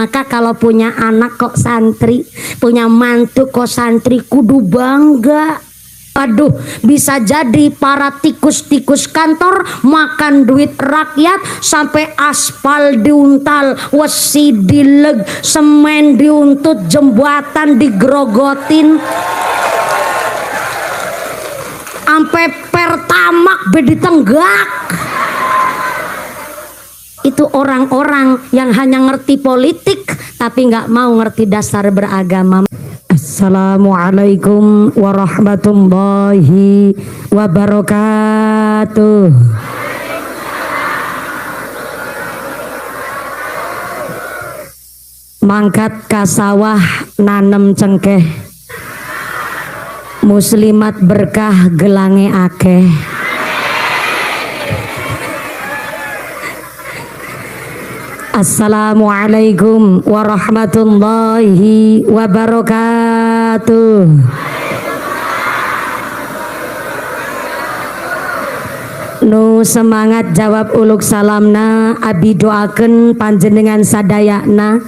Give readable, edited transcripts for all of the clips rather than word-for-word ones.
Maka kalau punya anak kok santri, punya mantu kok santri, kudu bangga. Aduh, bisa jadi para tikus-tikus kantor makan duit rakyat sampai aspal diuntal, wesi dileg, semen diuntut, jembatan digrogotin, sampai pertamak beditenggak. Itu orang-orang yang hanya ngerti politik tapi nggak mau ngerti dasar beragama. Assalamualaikum warahmatullahi wabarakatuh. Mangkat ka sawah nanem cengkeh, muslimat berkah gelange akeh. Assalamualaikum warahmatullahi wabarakatuh. Nu semangat jawab uluk salamna, abi doaken panjenengan sadayana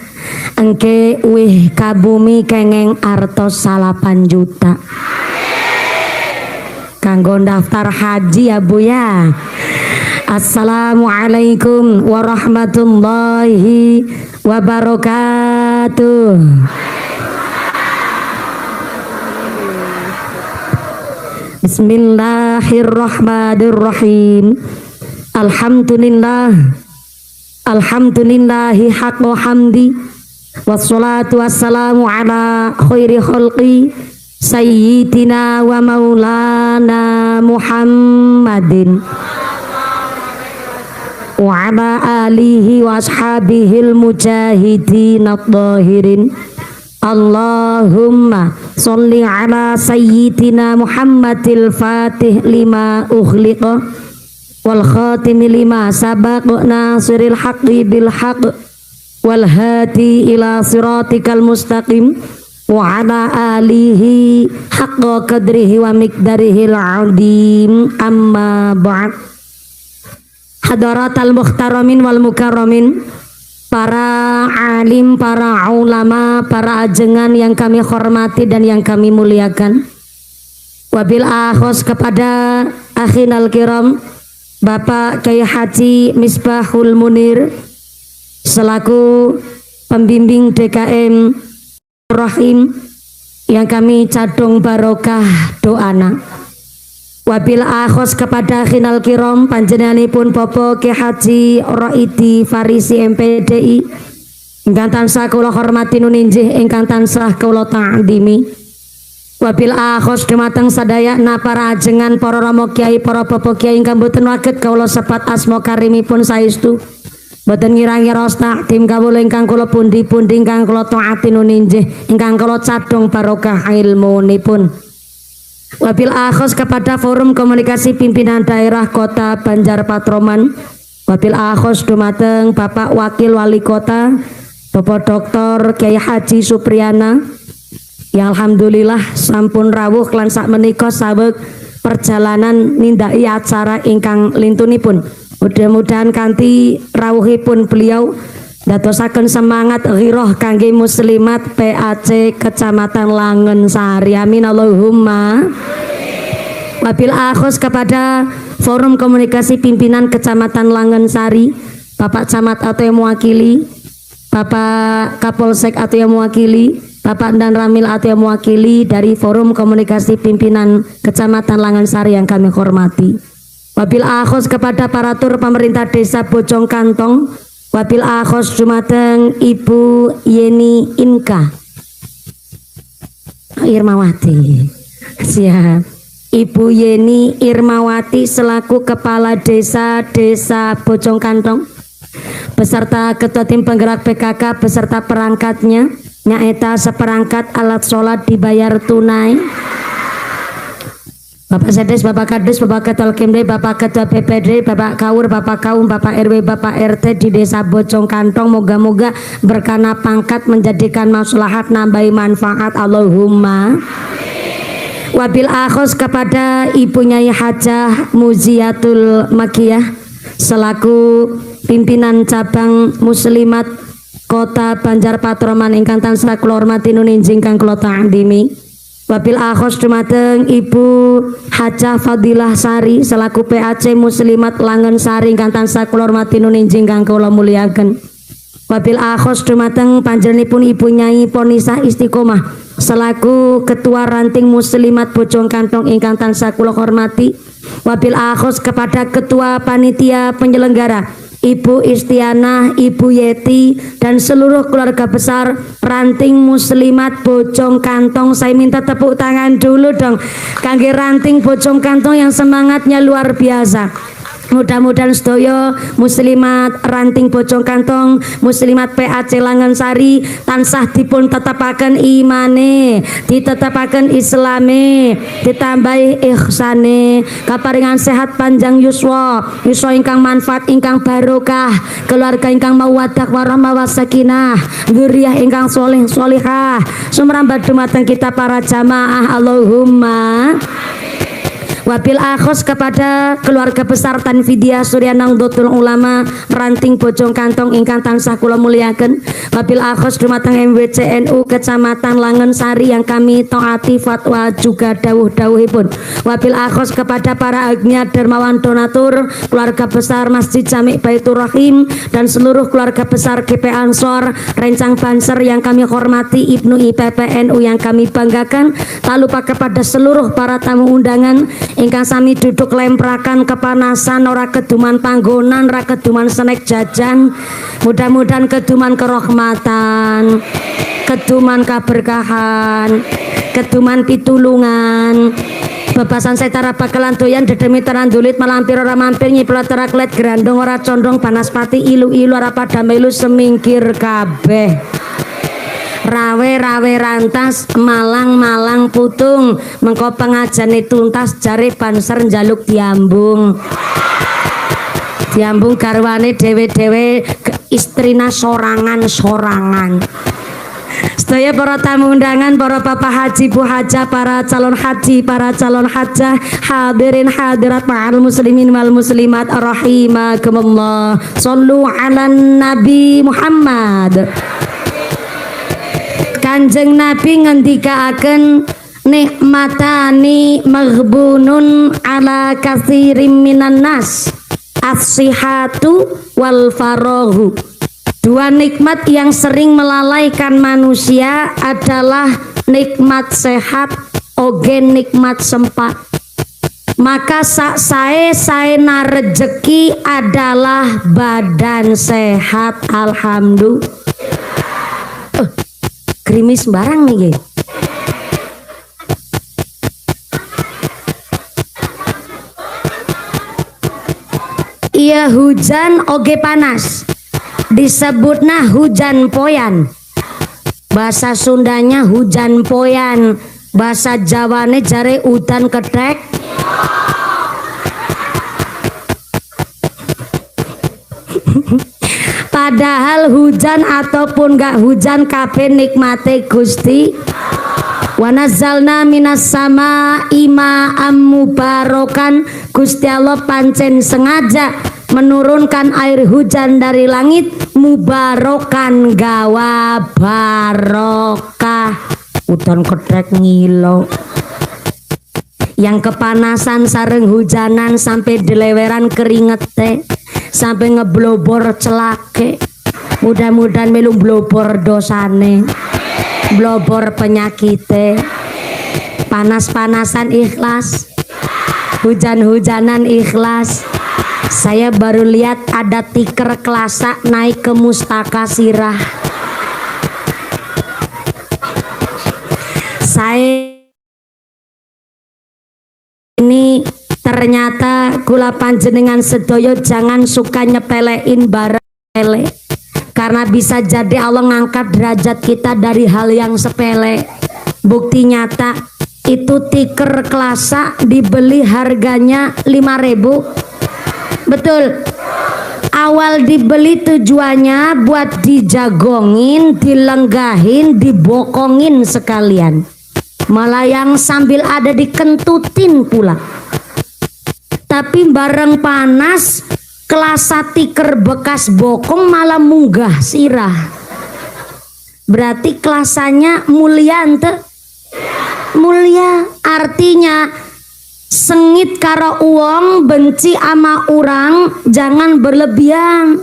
engke wih kabumi kengeng artos 8 juta. Kanggo daftar haji ya Bu ya. Assalamualaikum warahmatullahi wabarakatuh. Bismillahirrahmanirrahim. Alhamdulillahi haqqo hamdi, wassalatu wassalamu ala khairi khalqi sayyidina wa maulana Muhammadin wa ala alihi wa ashabihil mujahidin at-tahirin. Allahumma sholli ala sayyidina Muhammadil fatih lima ukhliqa wal khatimi lima sabaqa nasiril haqqi bil haqq wal hadi ila siratikal mustaqim wa ala alihi haqqa qadrihi wa miqdarihil azim. Amma ba'd. Hadaratal muhtaramin wal mukarramin, para alim, para ulama, para ajengan yang kami hormati dan yang kami muliakan. Wabil akhos kepada akhinal kiram Bapak Kyai Haji Misbahul Munir selaku pembimbing DKM Rahim yang kami cadung barokah doana. Wabil akhos kepada akhinal kiram panjenenganipun Bapak Kyai Haji Roidi Farisi MPDI ingkang tansah kula hormati nuninjih, ingkang tansah kula ta'dimi. Wabil akhos dumateng sadayana para ajengan, para rama kiai, para bapak kiai ingkang boten waget kula sepat asma karimipun saestu, boten ngira-ngira ta'dim kawula ingkang kula pundi-pundi ingkang kula taati nuninjih, ingkang kula cadung barokah ilmunipun. Wabil akhos kepada forum komunikasi pimpinan daerah kota Banjar Patroman. Wabil akhos dumateng Bapak Wakil Wali Kota Bapak Dr. Kyai Haji Supriyana yang alhamdulillah sampun rawuh lan sak menika saweg perjalanan nindaki acara ingkang lintunipun. Mudah-mudahan kanthi rawuhipun beliau dadosaken semangat ghiroh kangge muslimat PAC Kecamatan Langen Sari. Amin Allahumma. Wabil akhos kepada forum komunikasi pimpinan Kecamatan Langen Sari, Bapak Camat atau yang mewakili, Bapak Kapolsek atau yang mewakili, Bapak Dan Ramil atau yang mewakili dari forum komunikasi pimpinan Kecamatan Langen Sari yang kami hormati. Wabil akhos kepada paratur pemerintah desa Bojong Kantong. Wabil akhos dumateng Ibu Yeni Inka Irmawati. Siap. Ibu Yeni Irmawati selaku Kepala Desa Bojong Kantong beserta Ketua Tim Penggerak PKK beserta perangkatnya, nyaeta seperangkat alat sholat dibayar tunai. Bapak Sedes, Bapak Kades, Bapak Ketua Kemde, Bapak Ketua PPD, Bapak Kaur, Bapak Kaum, Bapak RW, Bapak RT di Desa Bojong Kantong, moga-moga berkana pangkat menjadikan maslahat nambahi manfaat. Allahumma. Wabil akhos kepada Ibu Nyai Hajah Muziatul Makiyah selaku pimpinan cabang muslimat Kota Banjar Patroman ingkang tansah kula hormati nuninjing kang kula ta'dimi. Wabil akhos dumateng Ibu Hajah Fadilah Sari selaku PAC Muslimat Langen Sari ingkang tansah kula hormati nuninjing kang kula muliaken. Wabil akhos dumateng panjenenganipun Ibu Nyai Ponisa Istiqomah selaku Ketua Ranting Muslimat Bojong Kantong ingkang tansah kula hormati. Wabil akhos kepada Ketua Panitia Penyelenggara Ibu Istianah, Ibu Yeti dan seluruh keluarga besar Ranting Muslimat Bojong Kantong. Saya minta tepuk tangan dulu dong kangge Ranting Bojong Kantong yang semangatnya luar biasa. Mudah-mudahan sedaya muslimat Ranting Bojong Kantong, muslimat PAC Langen Sari tansah dipun tetapaken imane, ditetapaken islame, ditambahi ihsane, kaparingan sehat panjang yuswa, yuswa ingkang manfaat ingkang barokah, keluarga ingkang mawaddah warahmah wasakinah, dzurriyyah ingkang sholih sholihah, sumrambat dumateng kita para jamaah Allahumma. Wabil akhos kepada keluarga besar Tanfidiyah Surya Nahdlatul Ulama Ranting Bojong Kantong ingkang tansah kula muliaken. Wabil akhos dumateng MWCNU Kecamatan Langen Sari yang kami taati fatwa juga dawuh-dawuhipun. Wabil akhos kepada para agniat dermawan donatur, keluarga besar Masjid Jami Baitur Rahim dan seluruh keluarga besar GP Ansor Rencang Banser yang kami hormati, Ibnu IPPNU yang kami banggakan. Tak lupa kepada seluruh para tamu undangan ingkang sami duduk lemprakan kepanasan, ora keduman panggonan, ora keduman snack jajan. Mudah-mudahan keduman kerahmatan, keduman keberkahan, keduman pitulungan. Bebasan saya tara bakalan doyan dedemi terandulit malampir ora mampir nyiplo teraklet grandong ora condong banaspati ilu-ilu ora pada melu semingkir kabeh. Rawe-rawe rantas, malang-malang putung, mengko pengajane tuntas jare Banser njaluk diambung. Diambung garwane dewe-dewe istrina sorangan-sorangan. Sedaya para tamu undangan, para bapak haji, bu hajah, para calon haji, para calon hajah, hadirin hadirat ma'al muslimin wal muslimat rahimakumullah. Shallu 'alan Nabi Muhammad. Kanjeng Nabi ngendikaaken nikmatani maghbunun ala katsirim minan nas as-sihhatu wal farahu. Dua nikmat yang sering melalaikan manusia adalah nikmat sehat oge nikmat sempat. Maka sae-saena rejeki adalah badan sehat, alhamdulillah. Krimis barang nih. Iya hujan oge panas. Disebutna hujan poyan. Bahasa Sundanya hujan poyan. Bahasa Jawane jare udan ketek. Padahal hujan ataupun gak hujan kabeh nikmate Gusti. Wa nazzalna minas sama ima'am mubarakan. Gusti Allah pancen sengaja menurunkan air hujan dari langit mubarakan gawa barokah. Udan ketek ngilo. Yang kepanasan sareng hujanan sampai deleweran keringete, sampai ngeblobor celake. Mudah-mudahan melu blobor dosane, blobor penyakite. Panas-panasan ikhlas, hujan-hujanan ikhlas. Saya baru lihat ada tiker kelasa naik ke Mustaka Sirah. Saya ini ternyata kula panjenengan sedoyo jangan suka nyepelein barang sepele, karena bisa jadi Allah ngangkat derajat kita dari hal yang sepele. Bukti nyata itu tiker kelasa dibeli harganya 5.000. Betul. Awal dibeli tujuannya buat dijagongin, dilenggahin, dibokongin sekalian. Malah yang sambil ada dikentutin pula. Tapi bareng panas, kelasa tiker bekas bokong malah munggah sirah. Berarti kelasanya mulia ente? Mulia. Artinya sengit karo uang, benci ama urang, jangan berlebihan.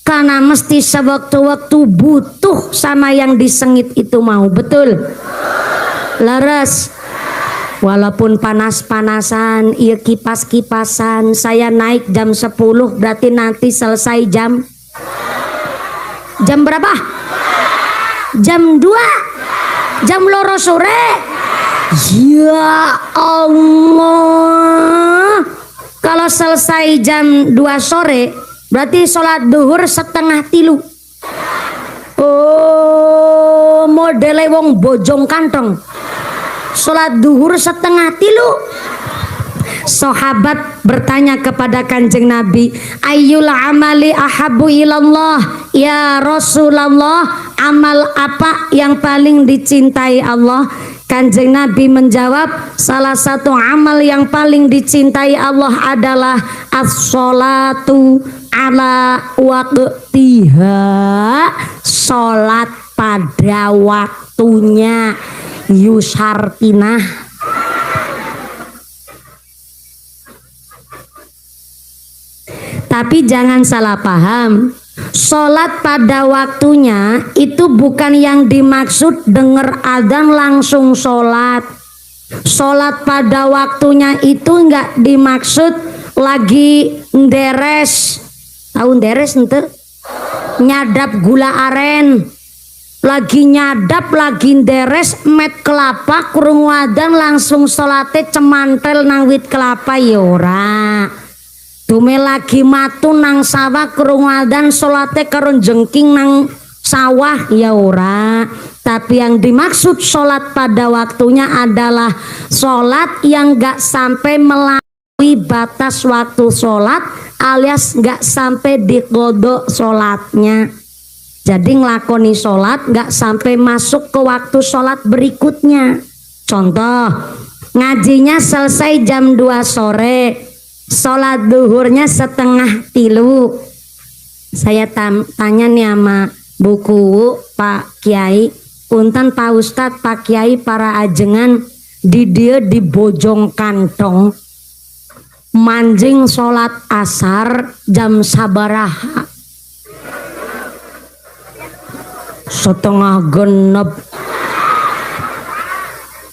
Karena mesti sewaktu-waktu butuh sama yang disengit itu mau. Betul? Leres. Walaupun panas-panasan, iya kipas-kipasan, saya naik jam 10, berarti nanti selesai jam berapa? Jam 2, jam loro sore. Ya Allah, kalau selesai jam 2 sore berarti sholat duhur 2:30. Oh, modele wong bojong kantong. Sholat duhur 2:30. Sahabat bertanya kepada Kanjeng Nabi, ayyul amali ahabbu ilallah ya Rasulullah, amal apa yang paling dicintai Allah? Kanjeng Nabi menjawab, salah satu amal yang paling dicintai Allah adalah as-sholatu ala waqtiha, sholat pada waktunya. Yusartinah. Tapi jangan salah paham, sholat pada waktunya itu bukan yang dimaksud denger adzan langsung sholat. Sholat pada waktunya itu enggak dimaksud lagi nderes. Tahu nderes ente? Nyadap gula aren. Lagi nyadap, lagi nderes met kelapa, kurung wadan langsung sholatnya cemantel nang wit kelapa ya ora. Dume lagi matu nang sawah kurung wadan sholatnya karo jengking nang sawah ya ora. Tapi yang dimaksud sholat pada waktunya adalah sholat yang gak sampai melampaui batas waktu sholat, alias gak sampai digodok sholatnya. Jadi ngelakoni sholat gak sampai masuk ke waktu sholat berikutnya. Contoh, ngajinya selesai jam 2 sore, sholat duhurnya 2:30. Saya tanya nih sama buku Pak Kiai, punten Pak Ustadz, Pak Kiai, para ajengan di dia di bojong kantong manjing sholat asar jam sabaraha? 5:30.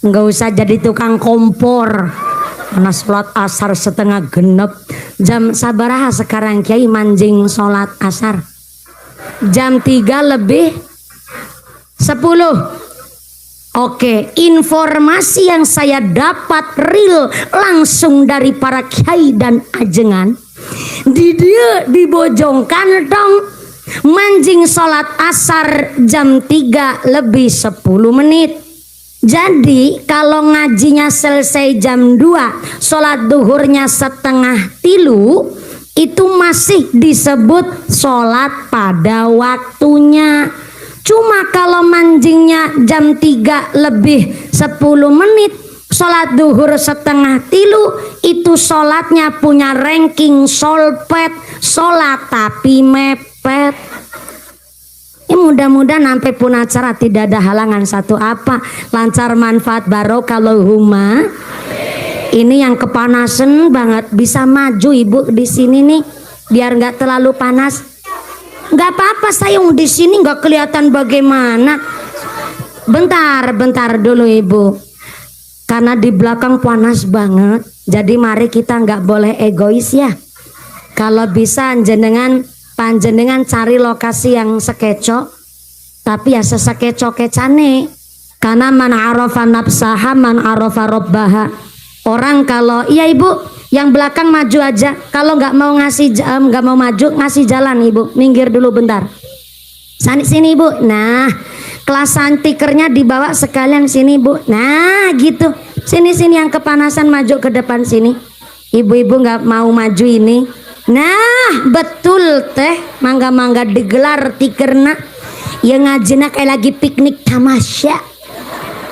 Nggak usah jadi tukang kompor, karena sholat asar 5:30. Jam sabaraha sekarang Kiai manjing sholat asar? Jam 3:10. Oke, informasi yang saya dapat real langsung dari para kiai dan ajengan, di dia di bojong kantong manjing sholat asar jam 3:10. Jadi kalau ngajinya selesai jam 2, sholat duhurnya 2:30, itu masih disebut sholat pada waktunya. Cuma kalau manjingnya jam 3:10, sholat duhur 2:30, itu sholatnya punya ranking solpet, sholat tapi mepet. Mudah-mudahan sampai pun acara tidak ada halangan satu apa, lancar, manfaat, barokah Allahumma. Ini yang kepanasan banget bisa maju ibu di sini nih, biar nggak terlalu panas. Nggak apa-apa, saya di sini nggak kelihatan bagaimana. Bentar dulu ibu, karena di belakang panas banget. Jadi mari kita nggak boleh egois ya. Kalau bisa panjenengan cari lokasi yang sekeco, tapi ya sesekeco-kecane. Karena man arafa nafsaha man arafa robbaha. Orang kalau iya ibu yang belakang maju aja, kalau nggak mau nggak mau maju, ngasih jalan ibu, minggir dulu bentar. Sini ibu. Nah, kelas tikernya dibawa sekalian sini ibu. Nah gitu, sini yang kepanasan maju ke depan sini. Ibu-ibu nggak mau maju ini. Nah betul teh, mangga digelar tikerna yang ngajina kayak lagi piknik tamasya.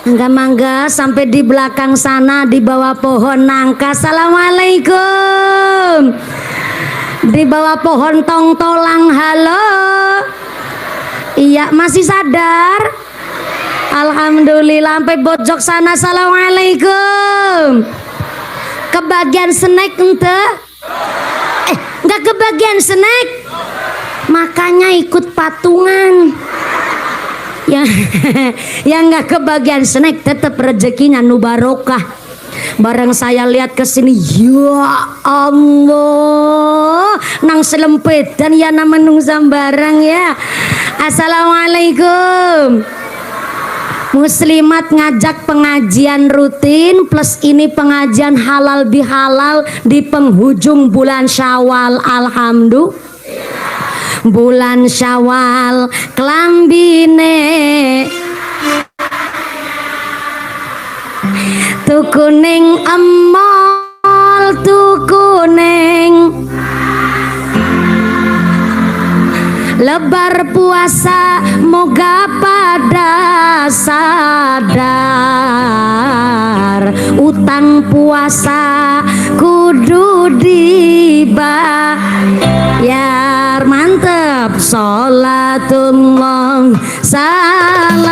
Mangga sampai di belakang sana di bawah pohon nangka. Assalamualaikum. Di bawah pohon tongtolang, halo. Iya, masih sadar? Alhamdulillah. Sampai bojok sana. Assalamualaikum. Kebagian snack ente? Nggak kebagian snack, makanya ikut patungan. Yang nggak kebagian snack tetap rezekinya nu barokah. Bareng saya lihat ke sini, ya Allah, nang selempetan ya nama nung sambarang ya. Assalamualaikum. Muslimat ngajak pengajian rutin plus ini pengajian halal bihalal di penghujung bulan Syawal. Alhamdulillah. Bulan Syawal klambine tukuning emol tukuning lebar puasa moga pada sadar utang puasa kudu dibayar. Mantep. Sholatullah salamullah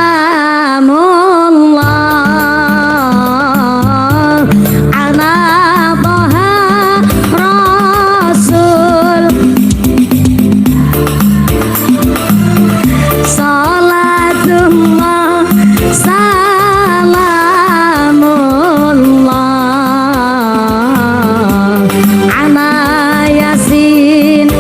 ala toha rasul. Sholatullah salamullah ala yasin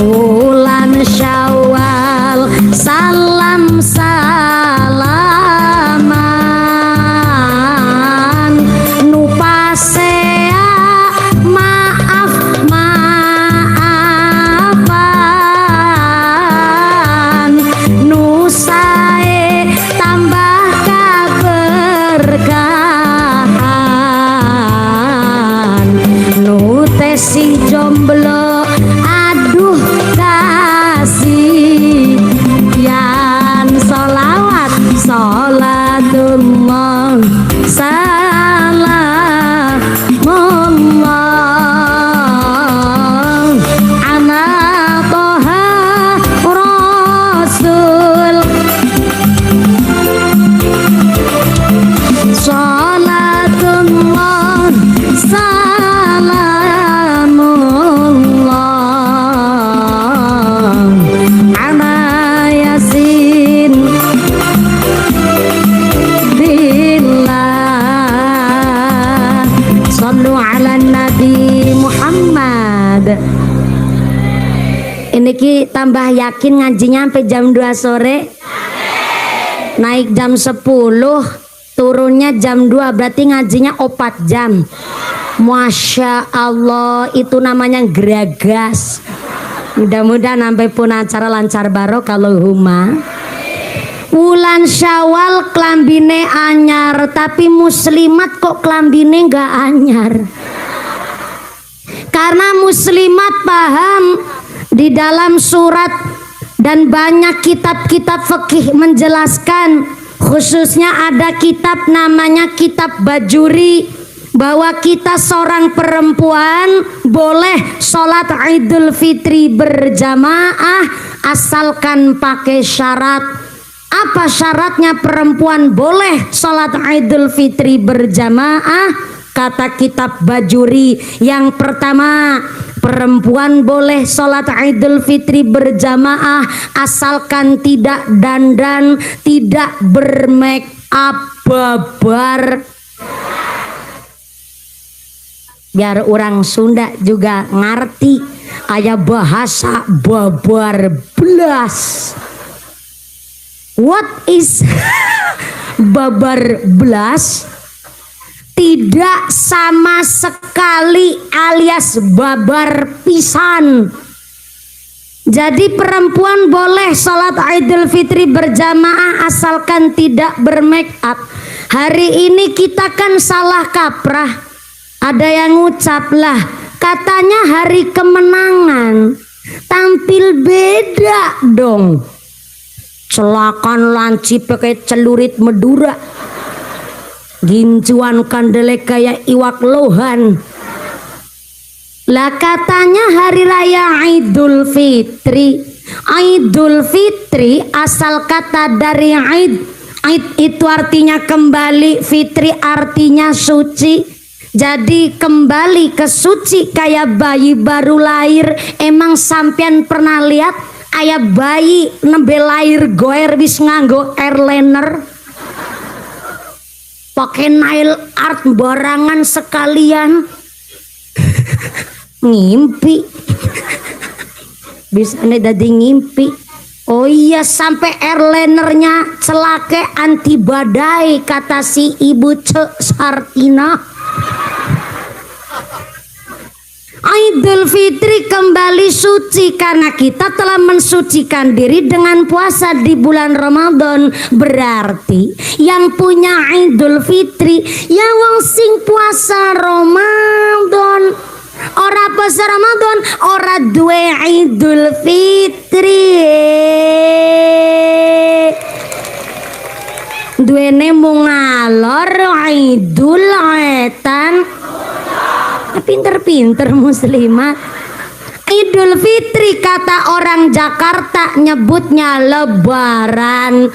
bulan Syawal salam salaman nu pasea maaf maafan nu sae tambah kaberkahan nu teh sing jomblo aduh kasih yan sholawat sholatullah salamullah ala toha rasul. Sholatullah salamullah ala yasin billah. Sallu ala Nabi Muhammad. Ini ki tambah yakin ngajinya sampai jam 2 sore. Naik jam 10, turunnya jam 2, berarti ngajinya 4 jam. Masya Allah, itu namanya geragas. Mudah-mudahan sampai pun acara lancar barokah Allahumma. Bulan Syawal klambine anyar, tapi muslimat kok klambine nggak anyar? Karena muslimat paham di dalam surat dan banyak kitab-kitab fikih menjelaskan, khususnya ada kitab namanya kitab Bajuri, bahwa kita seorang perempuan boleh sholat Idul Fitri berjamaah asalkan pakai syarat. Apa syaratnya perempuan boleh sholat Idul Fitri berjamaah? Kata kitab Bajuri, yang pertama, perempuan boleh sholat Idul Fitri berjamaah asalkan tidak dandan, tidak bermake up, babar. Biar orang Sunda juga ngerti, aya bahasa babar belas. What is babar belas? Tidak sama sekali alias babar pisan. Jadi perempuan boleh sholat Idul Fitri berjamaah asalkan tidak bermake up. Hari ini kita kan salah kaprah. Ada yang ngucap lah, katanya hari kemenangan, tampil beda dong. Celakan lanci pakai celurit Madura, gincuan kandele kayak iwak lohan. Lah katanya hari raya Idul Fitri. Idul Fitri asal kata dari Id. Id itu artinya kembali, fitri artinya suci. Jadi kembali ke suci kayak bayi baru lahir. Emang sampean pernah lihat ayah bayi nembe lahir goer wis nganggo airliner, pakai nail art barangan sekalian. Ngimpi bisa dadi ngimpi. Oh iya, sampai airlinernya celake anti badai kata si ibu Cek Sartina. Idul Fitri kembali suci karena kita telah mensucikan diri dengan puasa di bulan Ramadan. Berarti yang punya Idul Fitri ya wong sing puasa Ramadan. Ora puasa Ramadan, ora duwe Idul Fitri. Duwene mung ngalor Idul etan. Pinter-pinter muslimat. Idul Fitri kata orang Jakarta nyebutnya lebaran.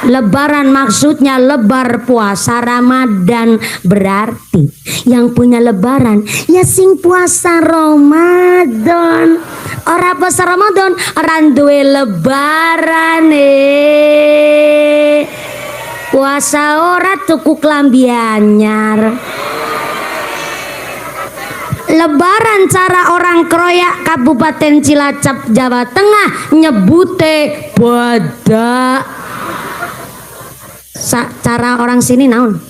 Lebaran maksudnya lebar puasa Ramadan. Berarti yang punya lebaran ya sing puasa Ramadan. Ora puasa Ramadan orang duwe lebaran. Puasa ora tuku klambi anyar. Lebaran cara orang Kroyak Kabupaten Cilacap Jawa Tengah nyebute badak. Cara orang sini naon?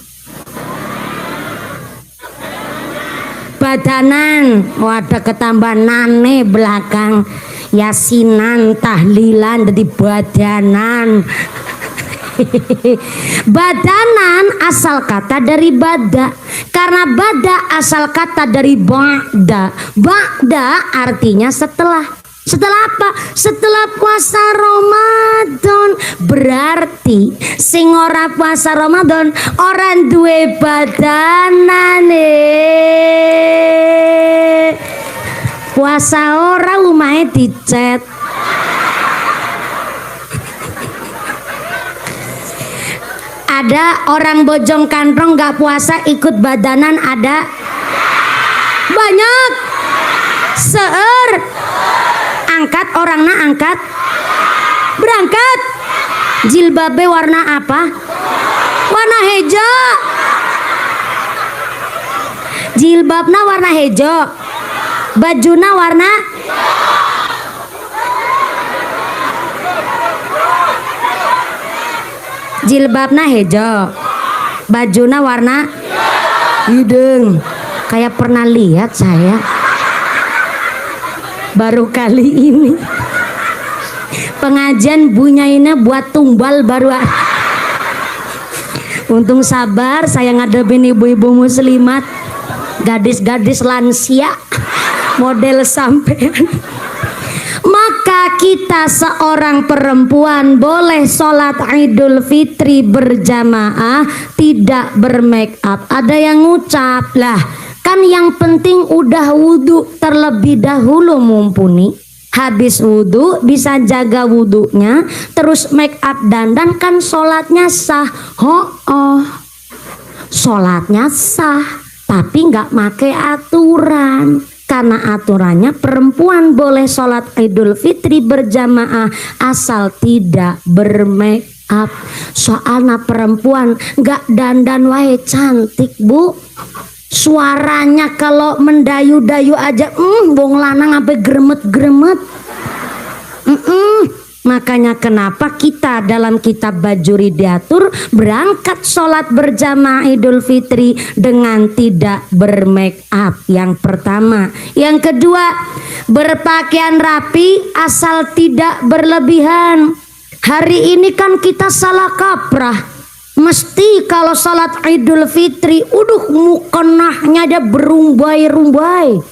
Badanan. Wadah ketambah nane belakang. Yasinan, tahlilan jadi badanan. Badanan asal kata dari bada. Karena bada asal kata dari ba'da. Ba'da artinya setelah. Setelah apa? Setelah puasa Ramadan. Berarti sing ora puasa Ramadan orang duwe badanan. Puasa ora lumahe dicet. Ada orang Bojong Kantong gak puasa ikut badanan, ada banyak. Seueur angkat orangna angkat berangkat. Jilbabe warna apa? Warna hejo. Jilbabna warna hejo. Bajuna warna jilbabna hejo. Bajuna warna hidung. Kayak pernah lihat saya. Baru kali ini pengajian bunyainnya buat tumbal baru. Untung sabar saya ngadepin ibu-ibu muslimat, gadis-gadis lansia model sampean. Maka kita seorang perempuan boleh sholat Idul Fitri berjamaah tidak bermake up. Ada yang ngucap lah, kan yang penting udah wudhu terlebih dahulu mumpuni. Habis wudhu bisa jaga wudhunya, terus make up dandan kan sholatnya sah. Sholatnya sah, tapi nggak make aturan. Karena aturannya perempuan boleh sholat Idul Fitri berjamaah asal tidak bermake up. Soalnya perempuan nggak dandan wae cantik bu. Suaranya kalau mendayu-dayu aja bong lanang sampai gremet-gremet. Makanya kenapa kita dalam kitab Bajuri diatur berangkat sholat berjamaah Idul Fitri dengan tidak bermake up. Yang pertama. Yang kedua, berpakaian rapi asal tidak berlebihan. Hari ini kan kita salah kaprah. Mesti kalau salat Idul Fitri, mukenahnya aja berumbai-rumbai.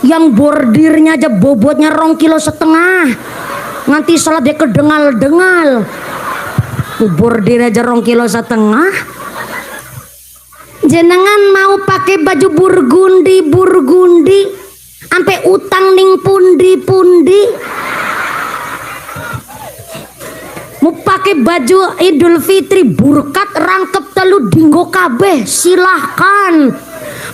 Yang bordirnya aja bobotnya 2,5 kilo. Nanti salat dia kedengal-dengal. Bordir aja 2,5 kilo. Jenengan mau pakai baju burgundi sampai utang ning pundi mau pakai baju Idul Fitri burkat rangkep telu dinggo kabeh silahkan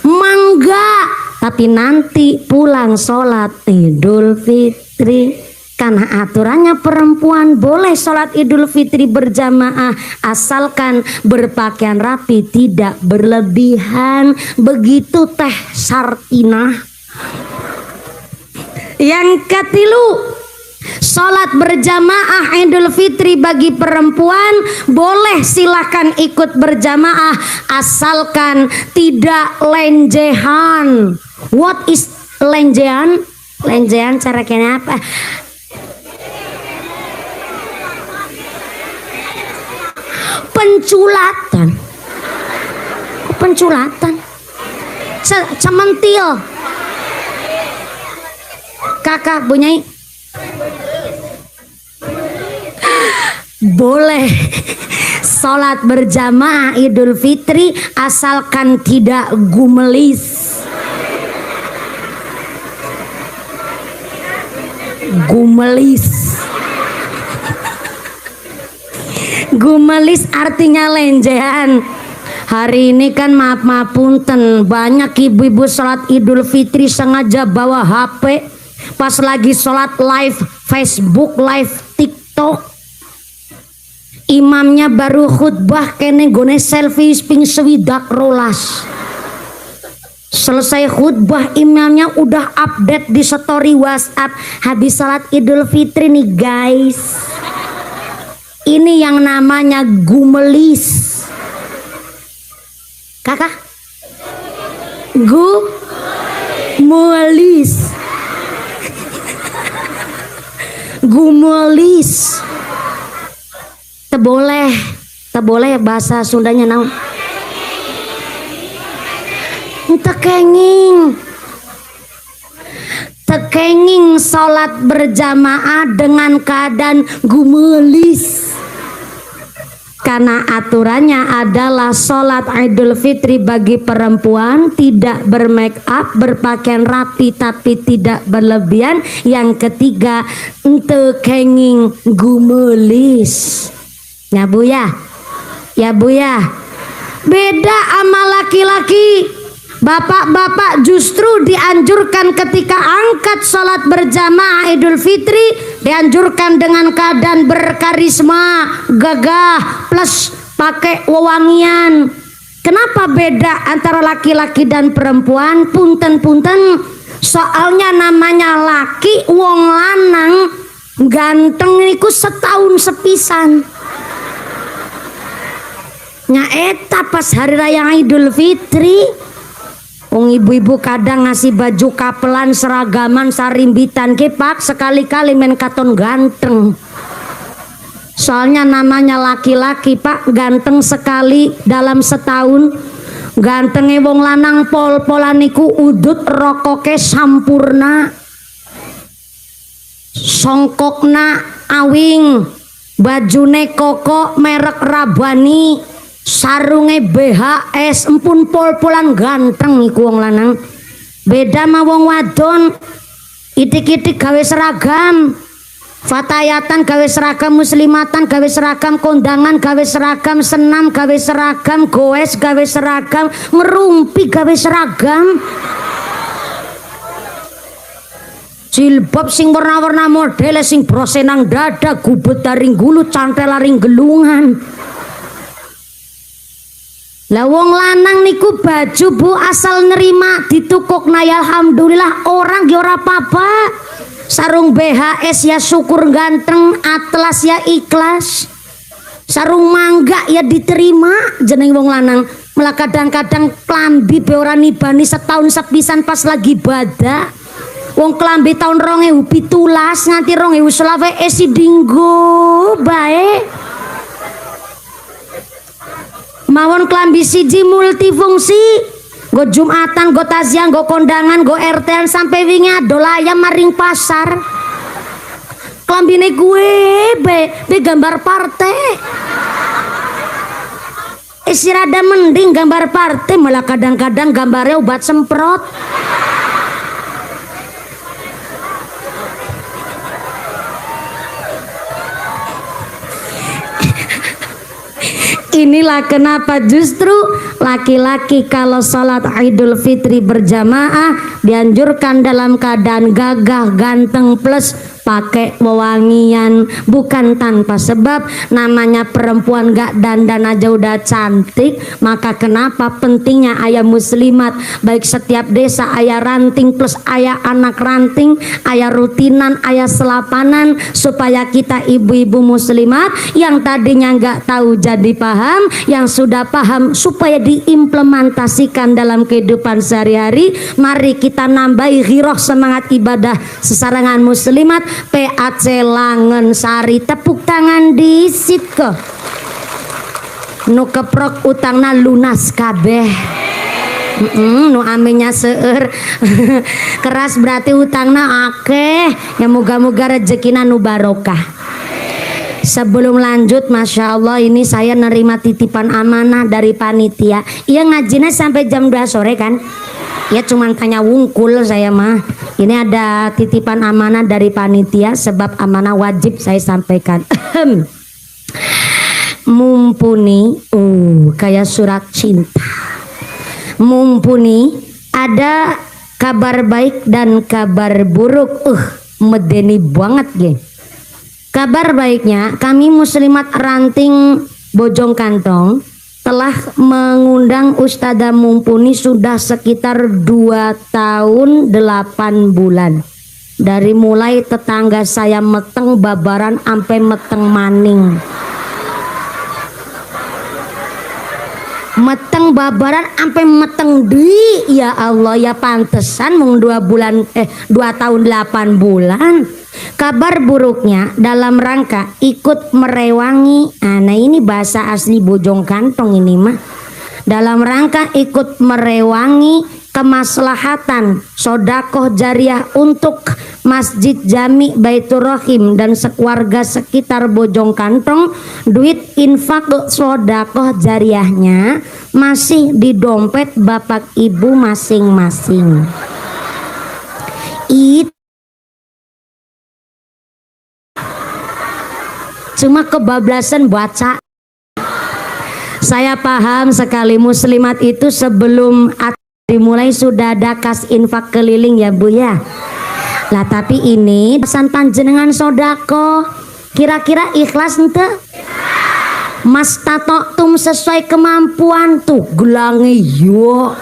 mangga, tapi nanti pulang sholat Idul Fitri. Karena aturannya perempuan boleh sholat Idul Fitri berjamaah asalkan berpakaian rapi, tidak berlebihan. Begitu Teh Sartina. Yang ketilu, sholat berjamaah Idul Fitri bagi perempuan boleh silahkan ikut berjamaah asalkan tidak lenjehan. What is lenjehan? Lenjehan cara kena apa? Penculatan cementil kakak bunyai boleh sholat berjamaah Idul Fitri asalkan tidak gumelis. Gumelis artinya lenjehan. Hari ini kan maaf punten, banyak ibu-ibu sholat Idul Fitri sengaja bawa HP pas lagi sholat live Facebook, live TikTok. Imamnya baru khutbah kene gone selfie ping sewidak rolas. Selesai khutbah imamnya udah update di story WhatsApp, habis sholat Idul Fitri nih guys. Ini yang namanya gumelis. Kakak? Gumelis. Gumelis. Teboleh bahasa Sundanya naon? Tekenging sholat berjamaah dengan keadaan gumelis. Karena aturannya adalah sholat Idul Fitri bagi perempuan tidak bermake up, berpakaian rapi tapi tidak berlebihan. Yang ketiga, tekenging gumelis. Ya bu ya, beda sama laki-laki. Bapak-bapak justru dianjurkan ketika angkat sholat berjamaah Idul Fitri dianjurkan dengan keadaan berkarisma, gagah, plus pakai wewangian. Kenapa beda antara laki-laki dan perempuan? Punten, soalnya namanya laki wong lanang ganteng niku setahun sepisan. Nyaeta pas hari raya Idul Fitri. Ibu-ibu kadang ngasih baju kapelan, seragaman, sarimbitan kepak sekali-kali men katon ganteng. Soalnya namanya laki-laki pak, ganteng sekali dalam setahun. Gantenge wong lanang pol-polan niku udut rokoke sampurna, songkokna awing, bajune koko merek Rabani, sarunge BHS, empun pol-polan ganteng iku wong lanang. Beda ma wong wadon, itik-itik gawe seragam, fatayatan gawe seragam, muslimatan gawe seragam, kondangan gawe seragam, senam gawe seragam, goes gawe seragam, ngerumpi gawe seragam, jilbab sing warna-warna model sing brose nang dada, gubet taring gulu, cantel laring gelungan. Lah wong lanang niku baju bu asal nerima ditukukna ya alhamdulillah, orang ge ora apa-apa. Sarung BHS ya syukur ganteng, atlas ya ikhlas, sarung mangga ya diterima jeneng wong lanang. Malah kadang-kadang klambi be ora nibani setahun sepisan pas lagi badak. Wong klambi tahun 2017 nganti 2020 esi dinggo bae. Mawon klambi siji multifungsi, go jumatan, go taziah, go kondangan, go RT-an sampai wingi adol ayam maring pasar. Klambine gue be gambar partai. Si rada mending gambar partai, malah kadang-kadang gambarnya obat semprot. Inilah kenapa justru laki-laki kalau sholat Idul Fitri berjamaah dianjurkan dalam keadaan gagah, ganteng, plus pakai wewangian, bukan tanpa sebab. Namanya perempuan gak dandan aja udah cantik, maka kenapa pentingnya ayah muslimat baik setiap desa ayah ranting plus ayah anak ranting, ayah rutinan, ayah selapanan, supaya kita ibu-ibu muslimat yang tadinya gak tahu jadi paham, yang sudah paham supaya diimplementasikan dalam kehidupan sehari-hari. Mari kita nambahi giroh semangat ibadah sesarangan muslimat. PAC Langen Sari, tepuk tangan disit ke nu keprok utangna lunas kabeh. Nu aminya seueur keras berarti utangna akeh, ya moga-moga rezekina nu barokah. Sebelum lanjut, Masya Allah, ini saya nerima titipan amanah dari panitia. Iya ngajinya sampai jam 2 sore kan? Ya cuman tanya wungkul saya mah. Ini ada titipan amanah dari panitia, sebab amanah wajib saya sampaikan. Mumpuni, kayak surat cinta. Mumpuni ada kabar baik dan kabar buruk. Medeni banget ge. Kabar baiknya, kami muslimat ranting Bojong Kantong telah mengundang Ustadzah Mumpuni sudah sekitar 2 tahun 8 bulan. Dari mulai tetangga saya meteng babaran sampai meteng maning. Meteng babaran sampai meteng di, ya Allah, ya pantesan mung 2 tahun 8 bulan. Kabar buruknya dalam rangka ikut merewangi, nah ini bahasa asli Bojong Kantong ini mah, dalam rangka ikut merewangi kemaslahatan sodakoh jariah untuk Masjid Jami Baitur Rahim dan sekeluarga sekitar Bojong Kantong. Duit infak sodakoh jariahnya masih di dompet bapak ibu masing-masing. Itu cuma kebablasan baca. Saya paham sekali muslimat itu sebelum dimulai sudah ada kas infak keliling ya Bu ya. Lah tapi ini pesan panjenengan sodako, kira-kira ikhlas ente? Mas tato tum sesuai kemampuan tuh gelangi yo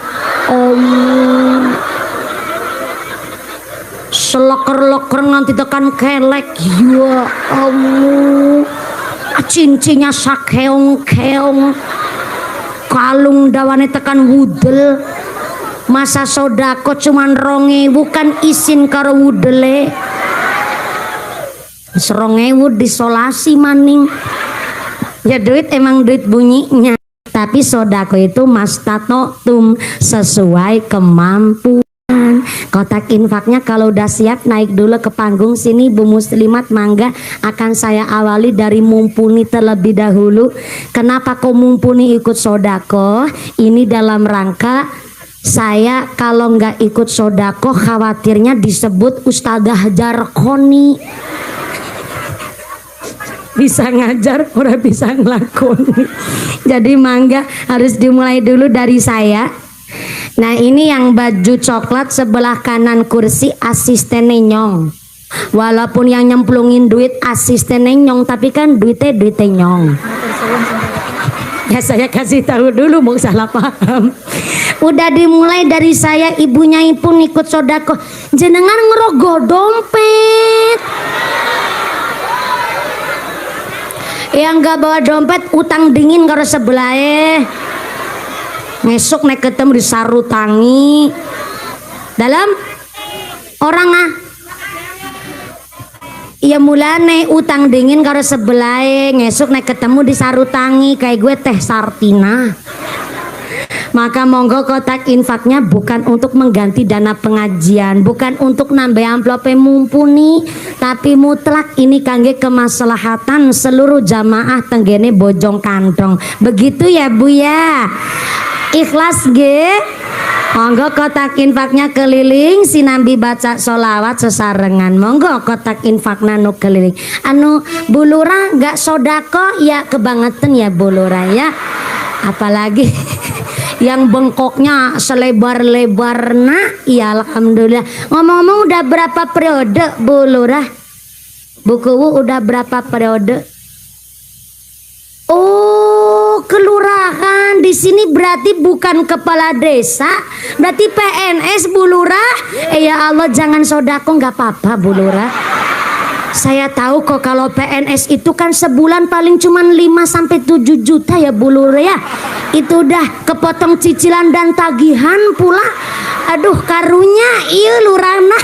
seloker-loker nganti tekan kelek ya Allah, cincinya sakeong-keong, kalung dawane tekan wudel. Masa sodako cuman 2.000 bukan isin karo wudele, 2.000 disolasi maning. Ya duit emang duit bunyinya, tapi sodako itu mastatotum sesuai kemampuan. Kotak infaknya kalau udah siap naik dulu ke panggung sini Bu Muslimat, mangga. Akan saya awali dari Mumpuni terlebih dahulu. Kenapa kok Mumpuni ikut sodako? Ini dalam rangka saya kalau nggak ikut sodako khawatirnya disebut Ustadzah Jarkoni. Bisa ngajar, orang bisa ngelakoni. Jadi mangga harus dimulai dulu dari saya. Nah ini yang baju coklat sebelah kanan kursi asistennya Nyong. Walaupun yang nyemplungin duit asistennya Nyong, tapi kan duitnya Nyong. Ya saya kasih tahu dulu, mau salah paham. Udah dimulai dari saya, ibunya pun ikut sodako. Jenengan ngerogoh dompet. Yang gak bawa dompet utang dingin karo sebelah. Ngesuk naik ketemu di sarutangi dalam orang iya mulane utang dingin karo sebelah, ngesuk naik ketemu di sarutangi kayak gue Teh Sartina. Maka monggo kotak infaknya bukan untuk mengganti dana pengajian, bukan untuk nambah amplop mumpuni, tapi mutlak ini kangge kemaslahatan seluruh jamaah tenggene Bojong Kantong. Begitu ya Bu ya. Ikhlas ge. Monggo kotak infaknya keliling sinambi baca sholawat sesarengan. Monggo kotak infakna nu keliling. Anu Bu Lurah gak sodako ya kebangetan ya Bu Lurah ya. Apalagi yang bengkoknya selebar-lebarna ya alhamdulillah. Ngomong-ngomong udah berapa periode Bu Lurah? Bu Kuwu udah berapa periode? Oh, kelurahan di sini berarti bukan kepala desa, berarti PNS Bu Lurah. Ya Allah, jangan sodako nggak apa-apa Bu Lurah. Saya tahu kok kalau PNS itu kan sebulan paling cuman 5-7 juta ya Bu Lurah ya. Itu udah kepotong cicilan dan tagihan pula. Aduh karunya iya Lurana.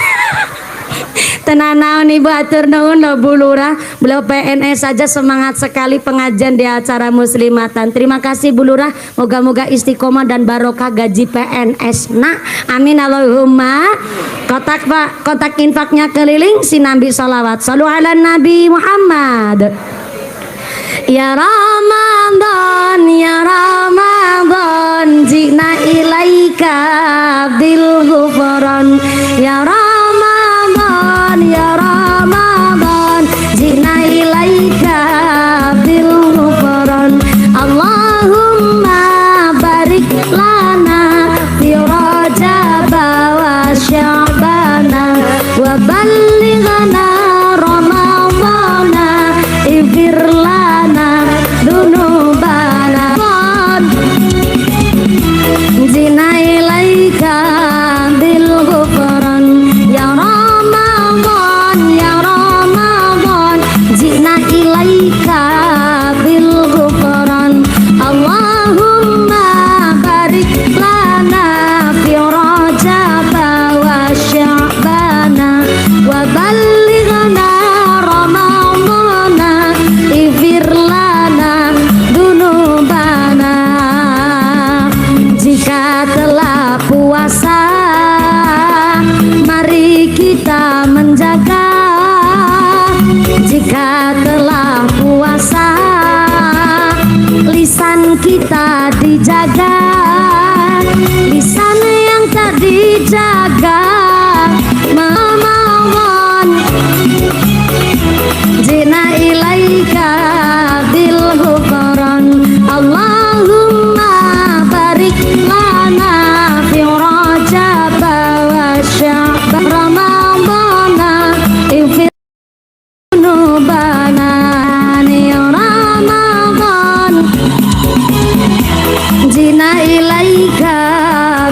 Tenanawan Ibu atur nuhun loh Bu Lurah. Beliau PNS saja semangat sekali pengajian di acara muslimatan. Terima kasih Bu Lurah. Moga-moga istiqomah dan barokah gaji PNS. Nah, amin Allahumma. Kotak infaknya keliling sinambi sholawat. Shallu ala Nabi Muhammad. Ya Ramadan, ya Ramadan, jina ilaika bil ghufran. Ya Ramadan, ya Ramadan, jina ilaika bil ghufran. Allahumma barik lana fi Rajab wa Sya'bana wa ballighna Ramadana ighfir lana dunubana zina ilaika bil ghufran. Ya Ramadan, ya Ramadan, zina ilaika bil ghufran. Allahumma barik lana fi Rajab wa Sya'bana wa ballighna Ramadana ighfir lana dunubana. Jika telah puasa mari kita menjaga. Jika telah puasa lisan kita dijaga. Lisan yang tak dijaga memohon zina ilaika bil ghufran. Allahumma barik lana fi Rajab wa Sya'ban Ramadana ighfir dunubana. Ya Ramadan zina ilaika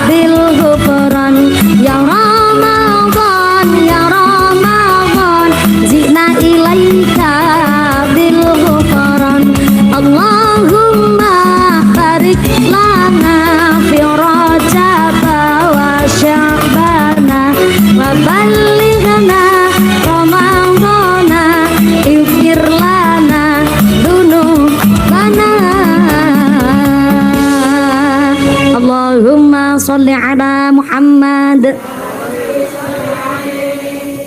bil ghufran. Ya Ramadan, ya Ramadan, zina ilaika bil ghufran. Allahumma barik lana fi Rajab wa Sya'bana wa ballighna Ramadana ighfir lana dunubana. Allahumma sholli ala Muhammad.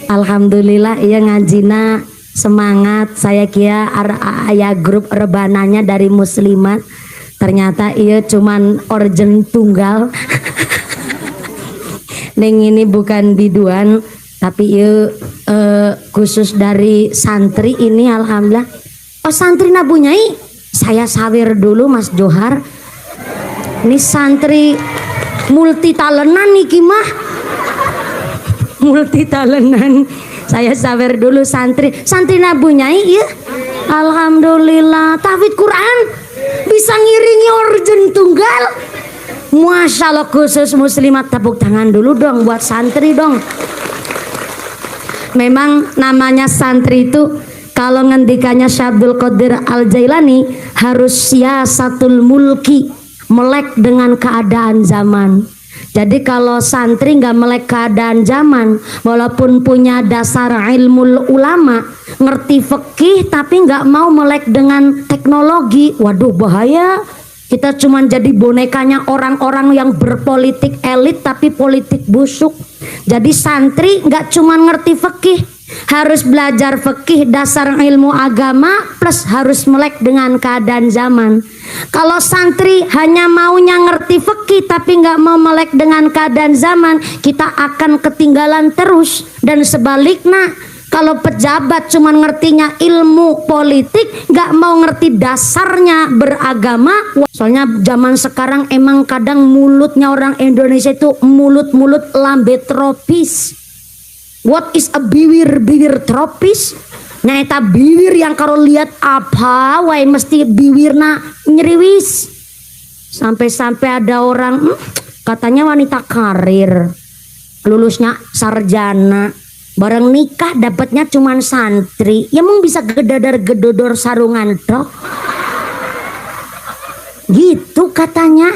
Alhamdulillah iya ngajina semangat. Saya kira aya grup rebananya dari muslimat, ternyata iya cuman organ tunggal. Neng ini bukan biduan tapi iya khusus dari santri ini. Alhamdulillah. Oh santri Nabu Nyai, saya sawir dulu Mas Johar. Ini santri multi talentan nih mah. Multi talentan. Saya sawer dulu santri Nabu Nyai ya. Alhamdulillah tahfidz Quran bisa ngiringi organ tunggal. Masya Allah, khusus muslimat tepuk tangan dulu dong buat santri dong. Memang namanya santri itu kalau ngendikannya Syekh Abdul Qadir Al Jailani harus siasatul mulki, melek dengan keadaan zaman. Jadi kalau santri nggak melek keadaan zaman, walaupun punya dasar ilmu ulama, ngerti fikih tapi nggak mau melek dengan teknologi, waduh bahaya. Kita cuman jadi bonekanya orang-orang yang berpolitik elit tapi politik busuk. Jadi santri nggak cuman ngerti fikih, harus belajar fikih dasar ilmu agama plus harus melek dengan keadaan zaman. Kalau santri hanya maunya ngerti fikih tapi nggak mau melek dengan keadaan zaman, kita akan ketinggalan terus. Dan sebaliknya, kalau pejabat cuma ngertinya ilmu politik, nggak mau ngerti dasarnya beragama. Soalnya zaman sekarang emang kadang mulutnya orang Indonesia itu mulut-mulut lambe tropis. What is a bibir tropis? Nyata bibir yang kalau lihat apa, wae mesti bibirna nyeriwis. Sampai-sampai ada orang katanya wanita karir, lulusnya sarjana. Bareng nikah dapatnya cuman santri, ya emang bisa gedodor sarungan toh. Gitu katanya.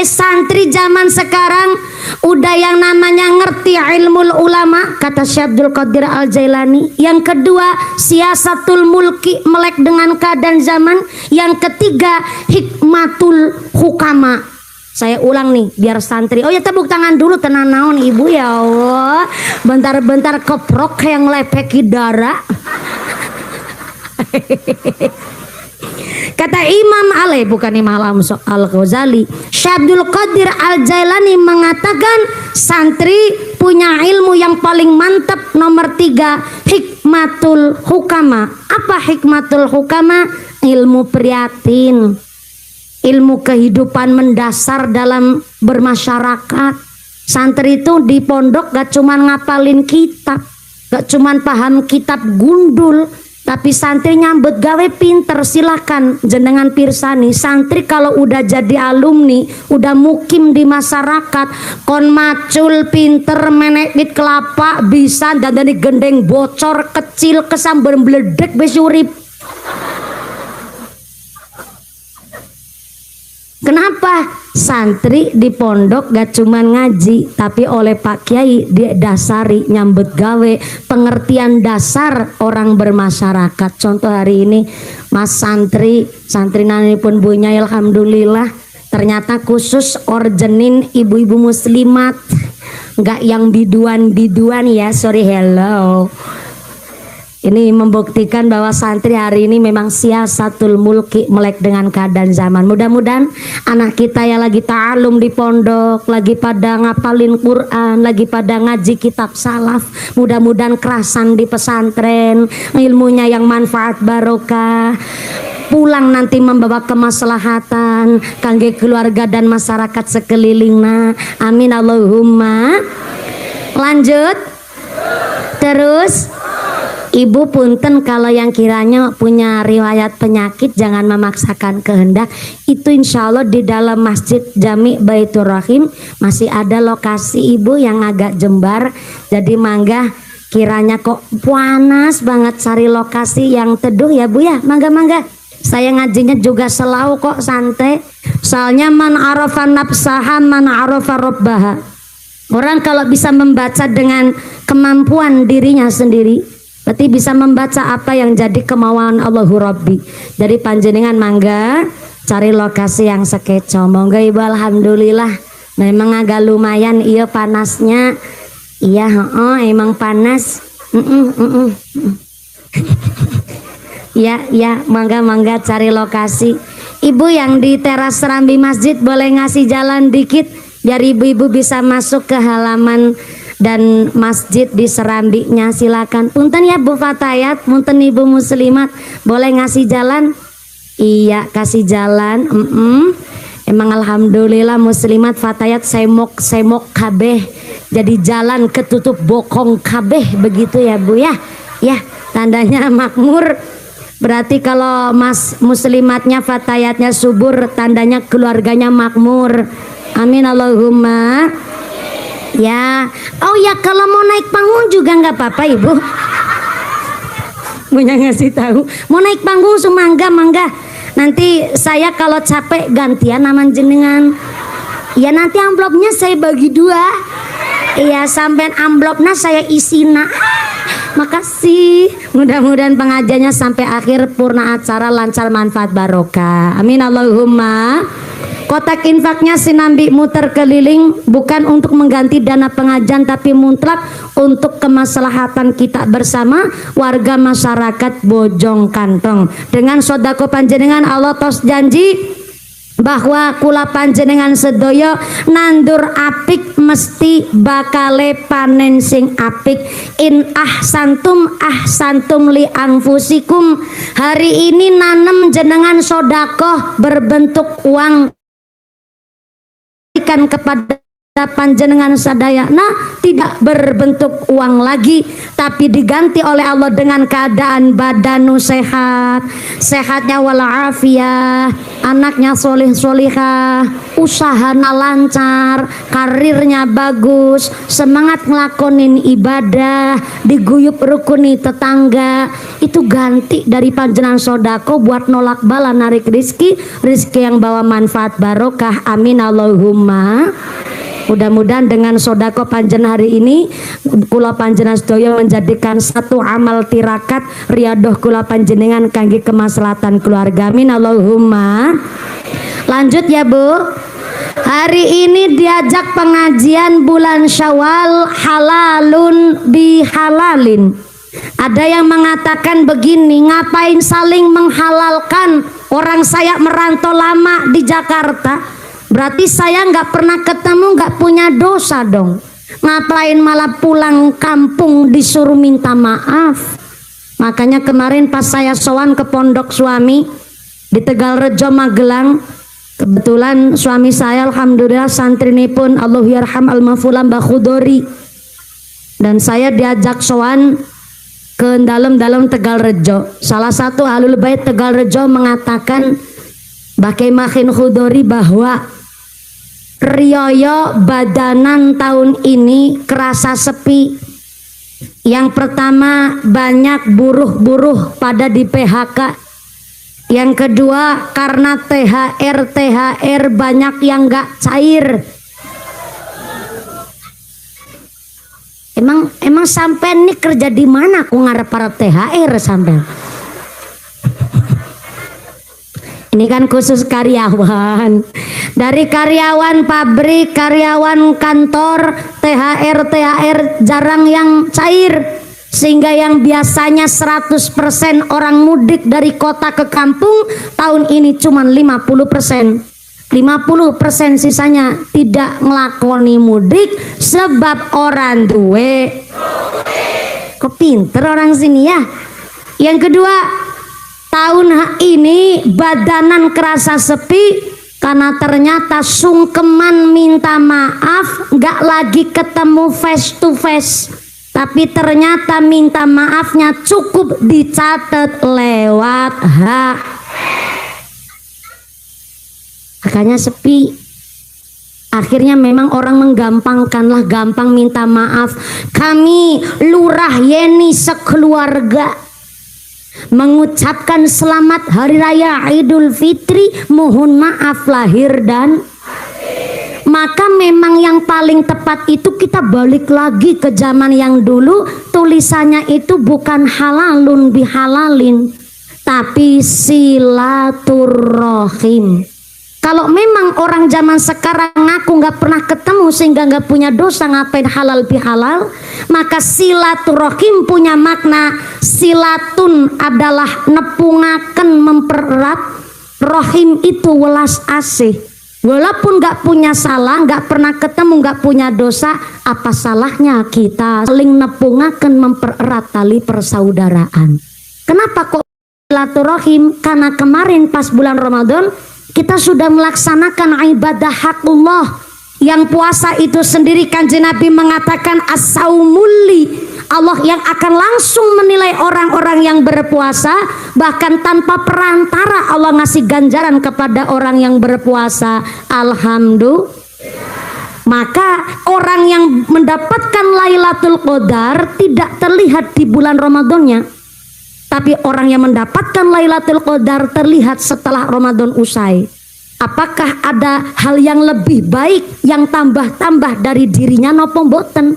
Santri zaman sekarang udah yang namanya ngerti ilmu ulama, kata Syekh Abdul Qadir Al-Jailani. Yang kedua, siasatul mulki, melek dengan keadaan zaman. Yang ketiga, hikmatul hukama. Saya ulang nih biar santri. Oh ya, tepuk tangan dulu, tenang naon ibu, ya Allah. Bentar-bentar keprok yang lepeki darah. Kata Imam Ali, bukan Imam Al-Ghazali, Syekh Abdul Qadir Al-Jailani mengatakan santri punya ilmu yang paling mantap. Nomor 3, hikmatul hukama. Apa hikmatul hukama? Ilmu prihatin, ilmu kehidupan mendasar dalam bermasyarakat. Santri itu di pondok gak cuman ngapalin kitab, gak cuman paham kitab gundul, tapi santri nyambut gawe pinter. Silakan jenengan pirsani, santri kalau udah jadi alumni, udah mukim di masyarakat, kon macul pinter menekit kelapa, bisa dadani gendeng bocor kecil kesambar meledek besurip. Kenapa? Santri di pondok gak cuman ngaji, tapi oleh Pak Kiai dia dasari nyambut gawe pengertian dasar orang bermasyarakat. Contoh hari ini Mas santri nani pun punya, alhamdulillah. Ternyata khusus originin ibu-ibu muslimat, gak yang biduan ya, sorry, hello. Ini membuktikan bahwa santri hari ini memang siasatul mulki, melek dengan keadaan zaman. Mudah-mudahan anak kita yang lagi ta'alum di pondok, lagi pada ngapalin Quran, lagi pada ngaji kitab salaf, mudah-mudahan kerasan di pesantren, ilmunya yang manfaat barokah, pulang nanti membawa kemaslahatan kangge keluarga dan masyarakat sekelilingnya. Amin Allahumma. Lanjut terus. Ibu punten kalau yang kiranya punya riwayat penyakit jangan memaksakan kehendak. Itu insya Allah di dalam Masjid Jami Baitur Rahim masih ada lokasi ibu yang agak jembar. Jadi mangga, kiranya kok panas banget cari lokasi yang teduh ya bu ya, mangga. Saya ngajinya juga selau kok, santai. Soalnya man arafa nafsaha man arafa rabbaha. Orang kalau bisa membaca dengan kemampuan dirinya sendiri, berarti bisa membaca apa yang jadi kemauan Allahu Rabbi. Jadi panjenengan mangga cari lokasi yang sekeco. Monggo ibu, alhamdulillah. Memang agak lumayan iya panasnya. Iya, emang panas. Ya, mangga cari lokasi. Ibu yang di teras serambi masjid boleh ngasih jalan dikit biar ibu-ibu bisa masuk ke halaman dan masjid di serambinya. Silakan. Punten ya Bu Fatayat, punten Ibu Muslimat, boleh ngasih jalan? Iya, kasih jalan. Emang alhamdulillah Muslimat Fatayat semok kabeh. Jadi jalan ketutup bokong kabeh begitu ya Bu ya. Ya, tandanya makmur. Berarti kalau Mas Muslimatnya Fatayatnya subur, tandanya keluarganya makmur. Amin Allahumma. Ya, oh ya, kalau mau naik panggung juga nggak apa-apa ibu. Punya ngasih tahu, mau naik panggung mangga. Nanti saya kalau capek gantian nama jenengan. Ya nanti amplopnya saya bagi 2. Iya, sampai amplopnya saya isina. Makasih. Mudah-mudahan pengajiannya sampai akhir purna acara lancar manfaat barokah. Amin Allahumma. Kotak infaknya sinambi muter keliling bukan untuk mengganti dana pengajian, tapi mutlak untuk kemaslahatan kita bersama warga masyarakat Bojong Kantong. Dengan sodako panjenengan Allah tos janji bahwa kula panjenengan sedoyo nandur apik mesti bakale panen sing apik. In ahsantum li anfusikum. Hari ini nanem jenengan sodakoh berbentuk uang kepada panjenengan sadayana, tidak berbentuk uang lagi, tapi diganti oleh Allah dengan keadaan badanu sehat, sehatnya walafiat, anaknya solih solihah, usahana lancar, karirnya bagus, semangat ngelakonin ibadah, diguyup rukuni tetangga. Itu ganti dari panjenengan sodako buat nolak bala narik rizki yang bawa manfaat barokah. Amin Allahumma. Mudah-mudahan dengan sodako panjenengan hari ini kula panjenengan sedaya menjadikan satu amal tirakat riadoh kula panjenengan kangge kemaslahatan keluarga. Amin Allahumma. Lanjut ya Bu. Hari ini diajak pengajian bulan Syawal halalun bihalalin. Ada yang mengatakan begini, ngapain saling menghalalkan? Orang saya merantau lama di Jakarta, berarti saya nggak pernah ketemu, nggak punya dosa dong. Ngapain malah pulang kampung disuruh minta maaf? Makanya kemarin pas saya sowan ke pondok suami di Tegalrejo Magelang, kebetulan suami saya alhamdulillah santrini pun Allahyarham al-mafulam Mbah Khudori, dan saya diajak sowan ke dalam Tegalrejo. Salah satu ahlul bait Tegalrejo mengatakan Bakai Makin Khudori bahwa Rioyo badanan tahun ini kerasa sepi. Yang pertama, banyak buruh-buruh pada di PHK. Yang kedua, karena THR banyak yang gak cair. Emang sampai ini kerja di mana? Aku ngarep para THR sampai. Ini kan khusus karyawan. Dari karyawan pabrik, karyawan kantor, THR jarang yang cair. Sehingga yang biasanya 100% orang mudik dari kota ke kampung, tahun ini cuma 50%. 50% sisanya tidak ngelakoni mudik sebab orang duwe. Kok pinter orang sini ya. Yang kedua, tahun ini badanan kerasa sepi karena ternyata sungkeman minta maaf, nggak lagi ketemu face to face, tapi ternyata minta maafnya cukup dicatat lewat makanya sepi. Akhirnya memang orang menggampangkanlah, gampang minta maaf. Kami Lurah Yeni sekeluarga mengucapkan selamat Hari Raya Idul Fitri, mohon maaf lahir dan maka memang yang paling tepat itu kita balik lagi ke zaman yang dulu, tulisannya itu bukan halalun bihalalin, tapi silaturrohim. Kalau memang orang zaman sekarang ngaku nggak pernah ketemu sehingga nggak punya dosa, ngapain halal bihalal? Maka silaturrohim punya makna, silatun adalah nepungaken, mempererat, rohim itu welas asih. Walaupun nggak punya salah, nggak pernah ketemu, nggak punya dosa, apa salahnya kita saling nepungaken, mempererat tali persaudaraan? Kenapa kok silaturrohim? Karena kemarin pas bulan Ramadan kita sudah melaksanakan ibadah hakullah. Yang puasa itu sendiri Kanjeng Nabi mengatakan as-saumuli, Allah yang akan langsung menilai orang-orang yang berpuasa, bahkan tanpa perantara Allah ngasih ganjaran kepada orang yang berpuasa. Alhamdulillah. Maka orang yang mendapatkan Lailatul Qadar tidak terlihat di bulan Ramadannya, tapi orang yang mendapatkan Lailatul Qadar terlihat setelah Ramadan usai. Apakah ada hal yang lebih baik yang tambah-tambah dari dirinya nopo mboten?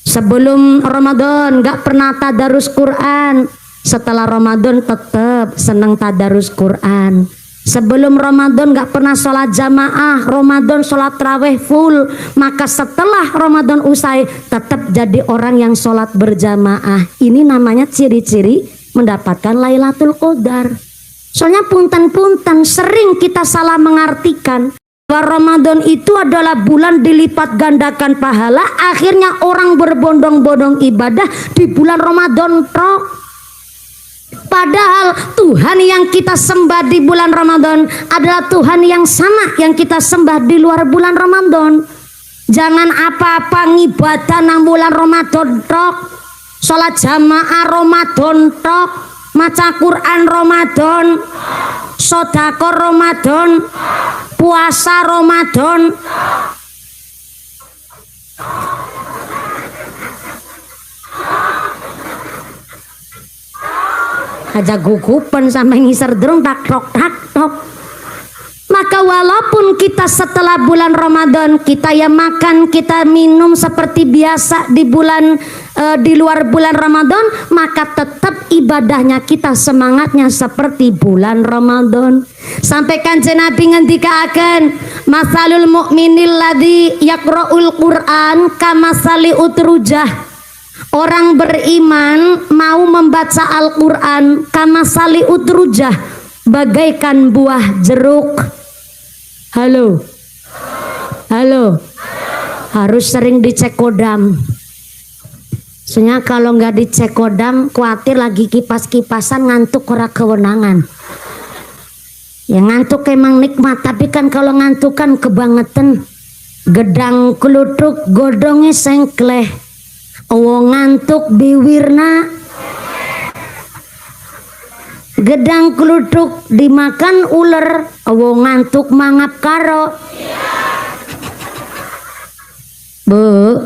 Sebelum Ramadan gak pernah tadarus Quran, setelah Ramadan tetap senang tadarus Quran. Sebelum Ramadan gak pernah sholat jamaah, Ramadan sholat tarawih full, maka setelah Ramadan usai tetap jadi orang yang sholat berjamaah. Ini namanya ciri-ciri mendapatkan Lailatul Qadar. Soalnya punten-punten sering kita salah mengartikan bahwa Ramadan itu adalah bulan dilipat gandakan pahala, akhirnya orang berbondong-bondong ibadah di bulan Ramadan tok. Padahal Tuhan yang kita sembah di bulan Ramadan adalah Tuhan yang sama yang kita sembah di luar bulan Ramadan. Jangan apa-apa ngibadah nang bulan Ramadan tok, sholat jamaah Ramadan tok, maca Quran Ramadan, sedekah Ramadan, puasa Ramadan. Aja gugupan sampai ngisar derung tak tok. Maka walaupun kita setelah bulan Ramadan kita ya makan, kita minum seperti biasa di bulan di luar bulan Ramadan, maka tetap ibadahnya kita semangatnya seperti bulan Ramadan. Sampai Kanjeng Nabi ngendikaaken, masalul mukminil ladzi yaqra'ul Qur'an kamasali utrujah. Orang beriman mau membaca Al-Quran kamasali utrujah, bagaikan buah jeruk. Halo, harus sering dicek kodam. Soalnya kalau nggak dicek kodam, khawatir lagi kipas-kipasan ngantuk ora kewenangan. Ya ngantuk emang nikmat, tapi kan kalau ngantuk kan kebangetan. Gedang kluthuk godonge sengkleh. Wong ngantuk biwirna, gedang kluthuk dimakan ular, wong ngantuk mangap karo. Bu,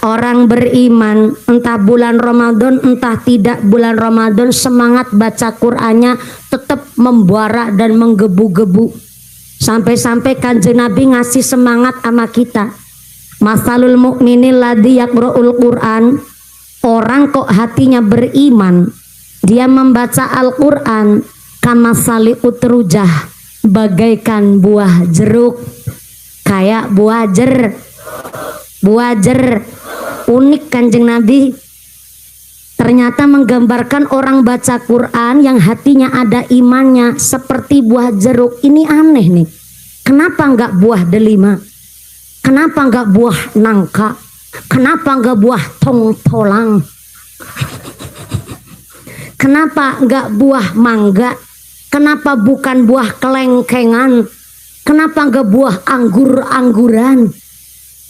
orang beriman entah bulan Ramadan entah tidak bulan Ramadan, semangat baca Qur'annya tetap membara dan menggebu-gebu. Sampai-sampai Kanjeng Nabi ngasih semangat sama kita. Masalul mukminil ladzi yaqra'ul Qur'an, orang kok hatinya beriman, dia membaca Al-Qur'an kamasali utrujah, bagaikan buah jeruk. Kayak buah jer. Unik Kanjeng Nabi. Ternyata menggambarkan orang baca Quran yang hatinya ada imannya seperti buah jeruk. Ini aneh nih. Kenapa enggak buah delima? Kenapa enggak buah nangka? Kenapa enggak buah tong-tolang? Kenapa enggak buah mangga? Kenapa bukan buah kelengkengan? Kenapa enggak buah anggur-angguran?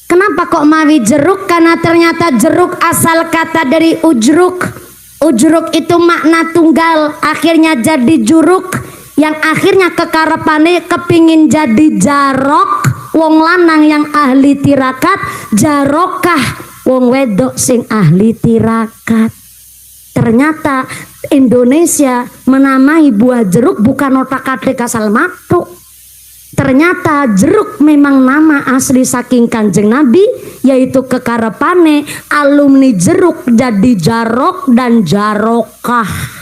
Kenapa kok mawi jeruk? Karena ternyata jeruk asal kata dari ujruk. Ujruk itu makna tunggal, akhirnya jadi juruk, yang akhirnya kekarepane kepingin jadi jarok. Wong lanang yang ahli tirakat, jarokah wong wedok sing ahli tirakat. Ternyata Indonesia menamai buah jeruk bukan otak-atik asal matuk. Ternyata jeruk memang nama asli saking Kanjeng Nabi, yaitu kekarepane alumni jeruk jadi jarok dan jarokah.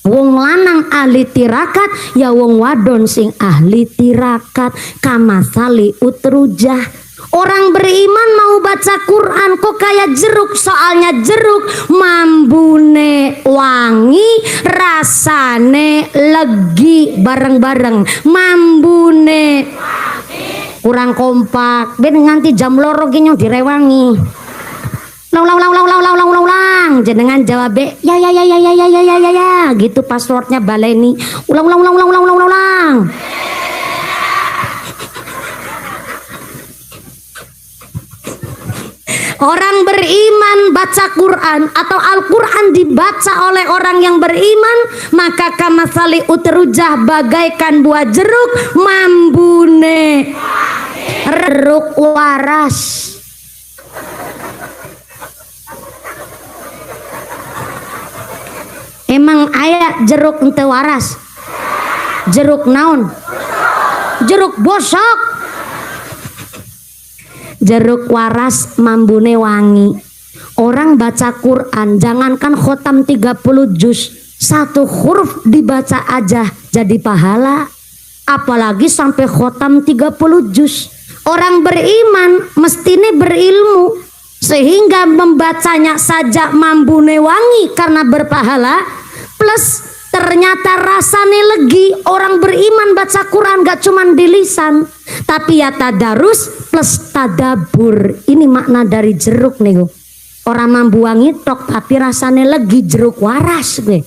Wong lanang ahli tirakat, ya wong wadon sing ahli tirakat. Kamasali utrujah. Orang beriman mau baca Quran kok kayak jeruk, soalnya jeruk mambune wangi, rasane legi bareng-bareng. Mambune kurang kompak, ben nganti jam loro ki direwangi. Ulang jenengan jawab ya gitu passwordnya baleni. Ulang. Orang beriman baca Quran atau Al-Quran dibaca oleh orang yang beriman, maka kamasali utrujah, bagaikan buah jeruk mambune jeruk waras. Emang aya jeruk ente waras? Jeruk naon? Jeruk bosok. Jeruk waras mambune wangi. Orang baca Quran jangankan khotam 30 juz, Satu huruf dibaca aja jadi pahala, apalagi sampai khotam 30 juz. Orang beriman mestinya berilmu, sehingga membacanya saja mambune wangi karena berpahala, plus ternyata rasanya legi. Orang beriman baca Quran gak cuman di lisan, tapi ya tadarus plus tadabur. Ini makna dari jeruk nih. Orang mambu wangi tok tapi rasanya legi, jeruk waras nih.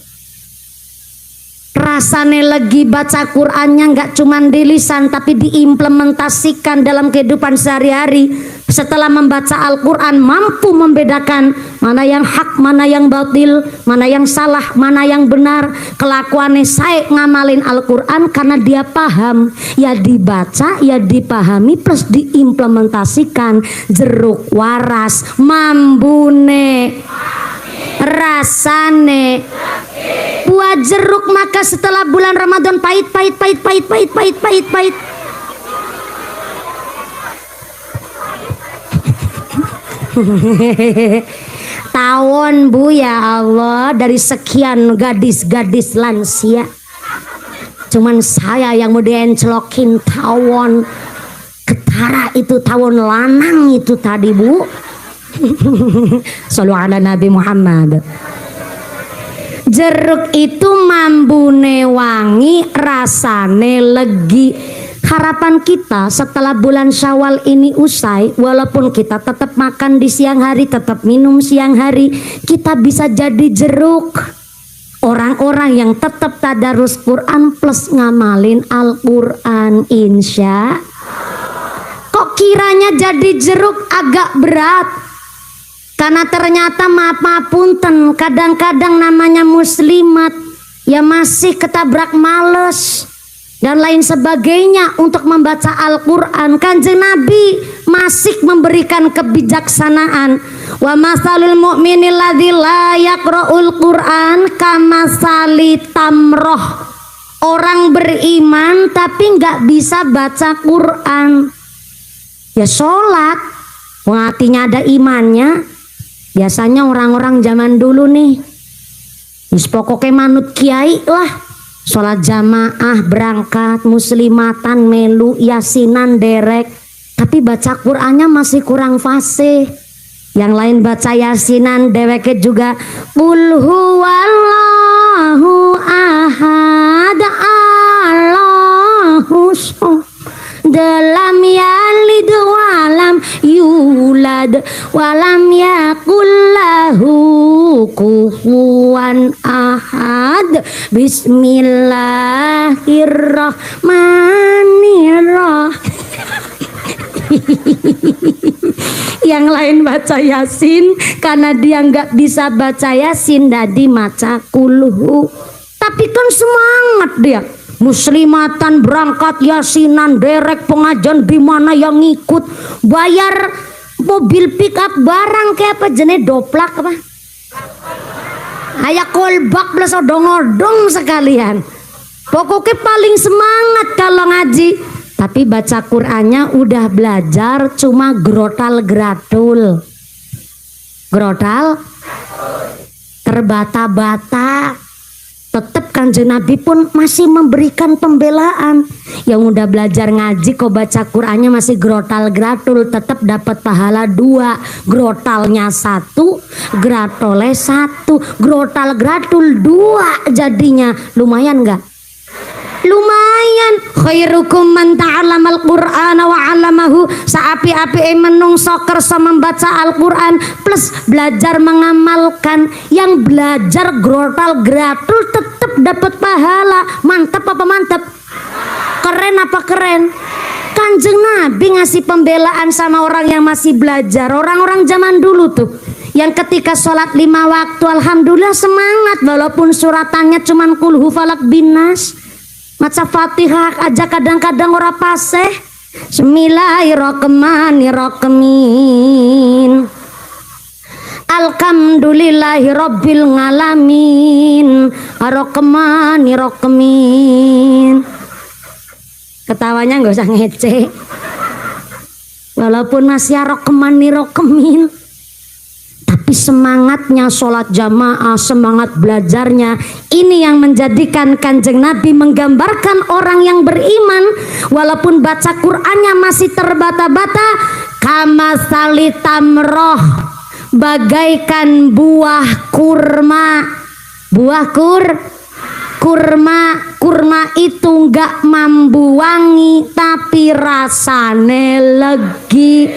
Rasanya lagi baca Qur'annya nggak cuma di lisan tapi diimplementasikan dalam kehidupan sehari-hari. Setelah membaca Al-Quran mampu membedakan mana yang hak, mana yang batil, mana yang salah, mana yang benar. Kelakuannya saya ngamalin Al-Quran karena dia paham. Ya dibaca, ya dipahami plus diimplementasikan. Jeruk waras mambune rasane buah jeruk, maka setelah bulan Ramadan pahit. Tawon bu, ya Allah, dari sekian gadis-gadis lansia cuman saya yang mau diencelokin tawon ketara itu, tawon lanang itu tadi bu. Shallu ala Nabi Muhammad. Jeruk itu mambune wangi, rasane legi. Harapan kita setelah bulan Syawal ini usai, walaupun kita tetap makan di siang hari, tetap minum siang hari, kita bisa jadi jeruk. Orang-orang yang tetap tadarus Quran plus ngamalin Al-Quran, insya. Kok kiranya jadi jeruk agak berat? Karena ternyata maaf punten, kadang-kadang namanya muslimat ya masih ketabrak males dan lain sebagainya untuk membaca Al-Quran. Kanjeng Nabi masih memberikan kebijaksanaan. Wa masalul mu'minil ladzi la yaqra'ul Qur'an kamasali tamroh. Orang beriman tapi nggak bisa baca Quran. Ya sholat, hatinya ada imannya. Biasanya orang-orang zaman dulu nih, pokoknya manut kiai lah, sholat jamaah, berangkat, muslimatan, melu, yasinan, derek, tapi baca Qur'annya masih kurang fasih. Yang lain baca yasinan, dereknya juga qul huwallahu ahad Allahu dalam yalid walam yulad walam yakullahu kufuwan ahad. Bismillahirrahmanirrahim. Yang lain baca yasin, karena dia nggak bisa baca yasin dadi maca kulhu. Tapi kan semangat dia, muslimatan, berangkat, yasinan, derek, pengajian di mana yang ngikut, bayar mobil pick up barang kayak apa jenis doplak apa, ayah kolbak plus odong-odong sekalian. Pokoknya paling semangat kalau ngaji, tapi baca Qur'annya udah belajar cuma grotal gratul, grotal terbata-bata. Tetap Kanjeng Nabi pun masih memberikan pembelaan. Yang udah belajar ngaji kok baca Qur'annya masih grotal gratul, tetap dapat pahala 2. Grotalnya 1, gratole 1, grotal gratul 2 jadinya. Lumayan nggak? Lumayan. Khairukum man ta'allamal Qur'ana wa 'allamahu. Saapi-api menungso kersa membaca Al-Qur'an plus belajar mengamalkan. Yang belajar grotal gratul tetap dapat pahala. Mantap apa mantap? Keren apa keren? Kanjeng Nabi ngasih pembelaan sama orang yang masih belajar. Orang-orang zaman dulu tuh yang ketika sholat 5 waktu alhamdulillah semangat, walaupun suratannya cuman kulhu falak binas. Maca Fatihah aja kadang-kadang ora paseh. Bismillahirrahmanirrahim. Alhamdulillahi rabbil ngalamin. Arrahmanirrahim. Ketawanya nggak usah ngece. Walaupun masih arrahmanirrahim, tapi tapi semangatnya sholat jamaah, semangat belajarnya, ini yang menjadikan Kanjeng Nabi menggambarkan orang yang beriman walaupun baca Qur'annya masih terbata-bata, kama salitamroh, bagaikan buah kurma. Buah kurma itu enggak mambu wangi tapi rasane legi.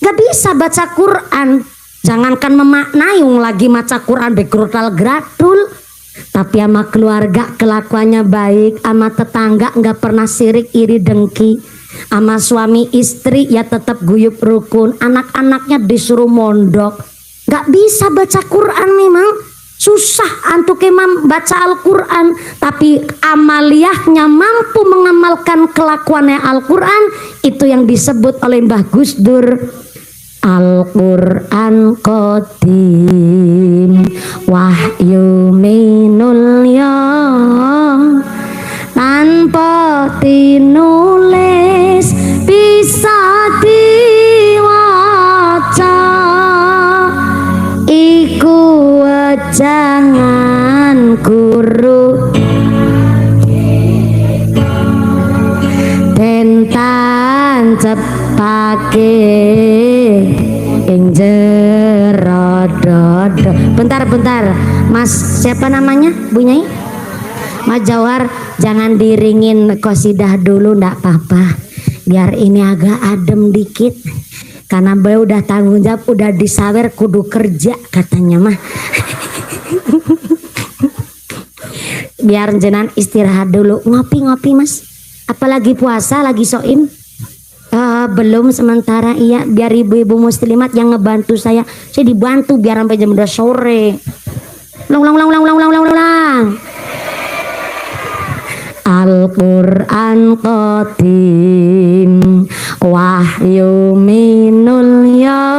Gak bisa baca Quran, jangankan memaknai lagi maca Quran begrutal gradul, tapi sama keluarga kelakuannya baik, sama tetangga nggak pernah sirik iri dengki, sama suami istri ya tetap guyup rukun, anak-anaknya disuruh mondok. Gak bisa baca Quran, memang susah antuk imam baca Al-Quran, tapi amaliyahnya mampu mengamalkan kelakuannya Al-Quran, itu yang disebut oleh Mbah Gus Dur Al-Quran qadim wahyu minul ya, tanpa tinulis bisa diwaca, iku jangan guru den cepake ing jero dodo. Bentar Mas, siapa namanya Bu Nyai? Mas Jawar, jangan diringin qasidah dulu, ndak apa-apa, biar ini agak adem dikit, karena beliau udah tanggung jawab, udah disawer kudu kerja katanya mah. Biar jenengan istirahat dulu, ngopi Mas, apalagi puasa lagi soim. Belum sementara, iya, biar ibu-ibu muslimat yang ngebantu saya dibantu biar sampai jam 2 sore. Ulang. Al-Quran qadim wahyu minul ya,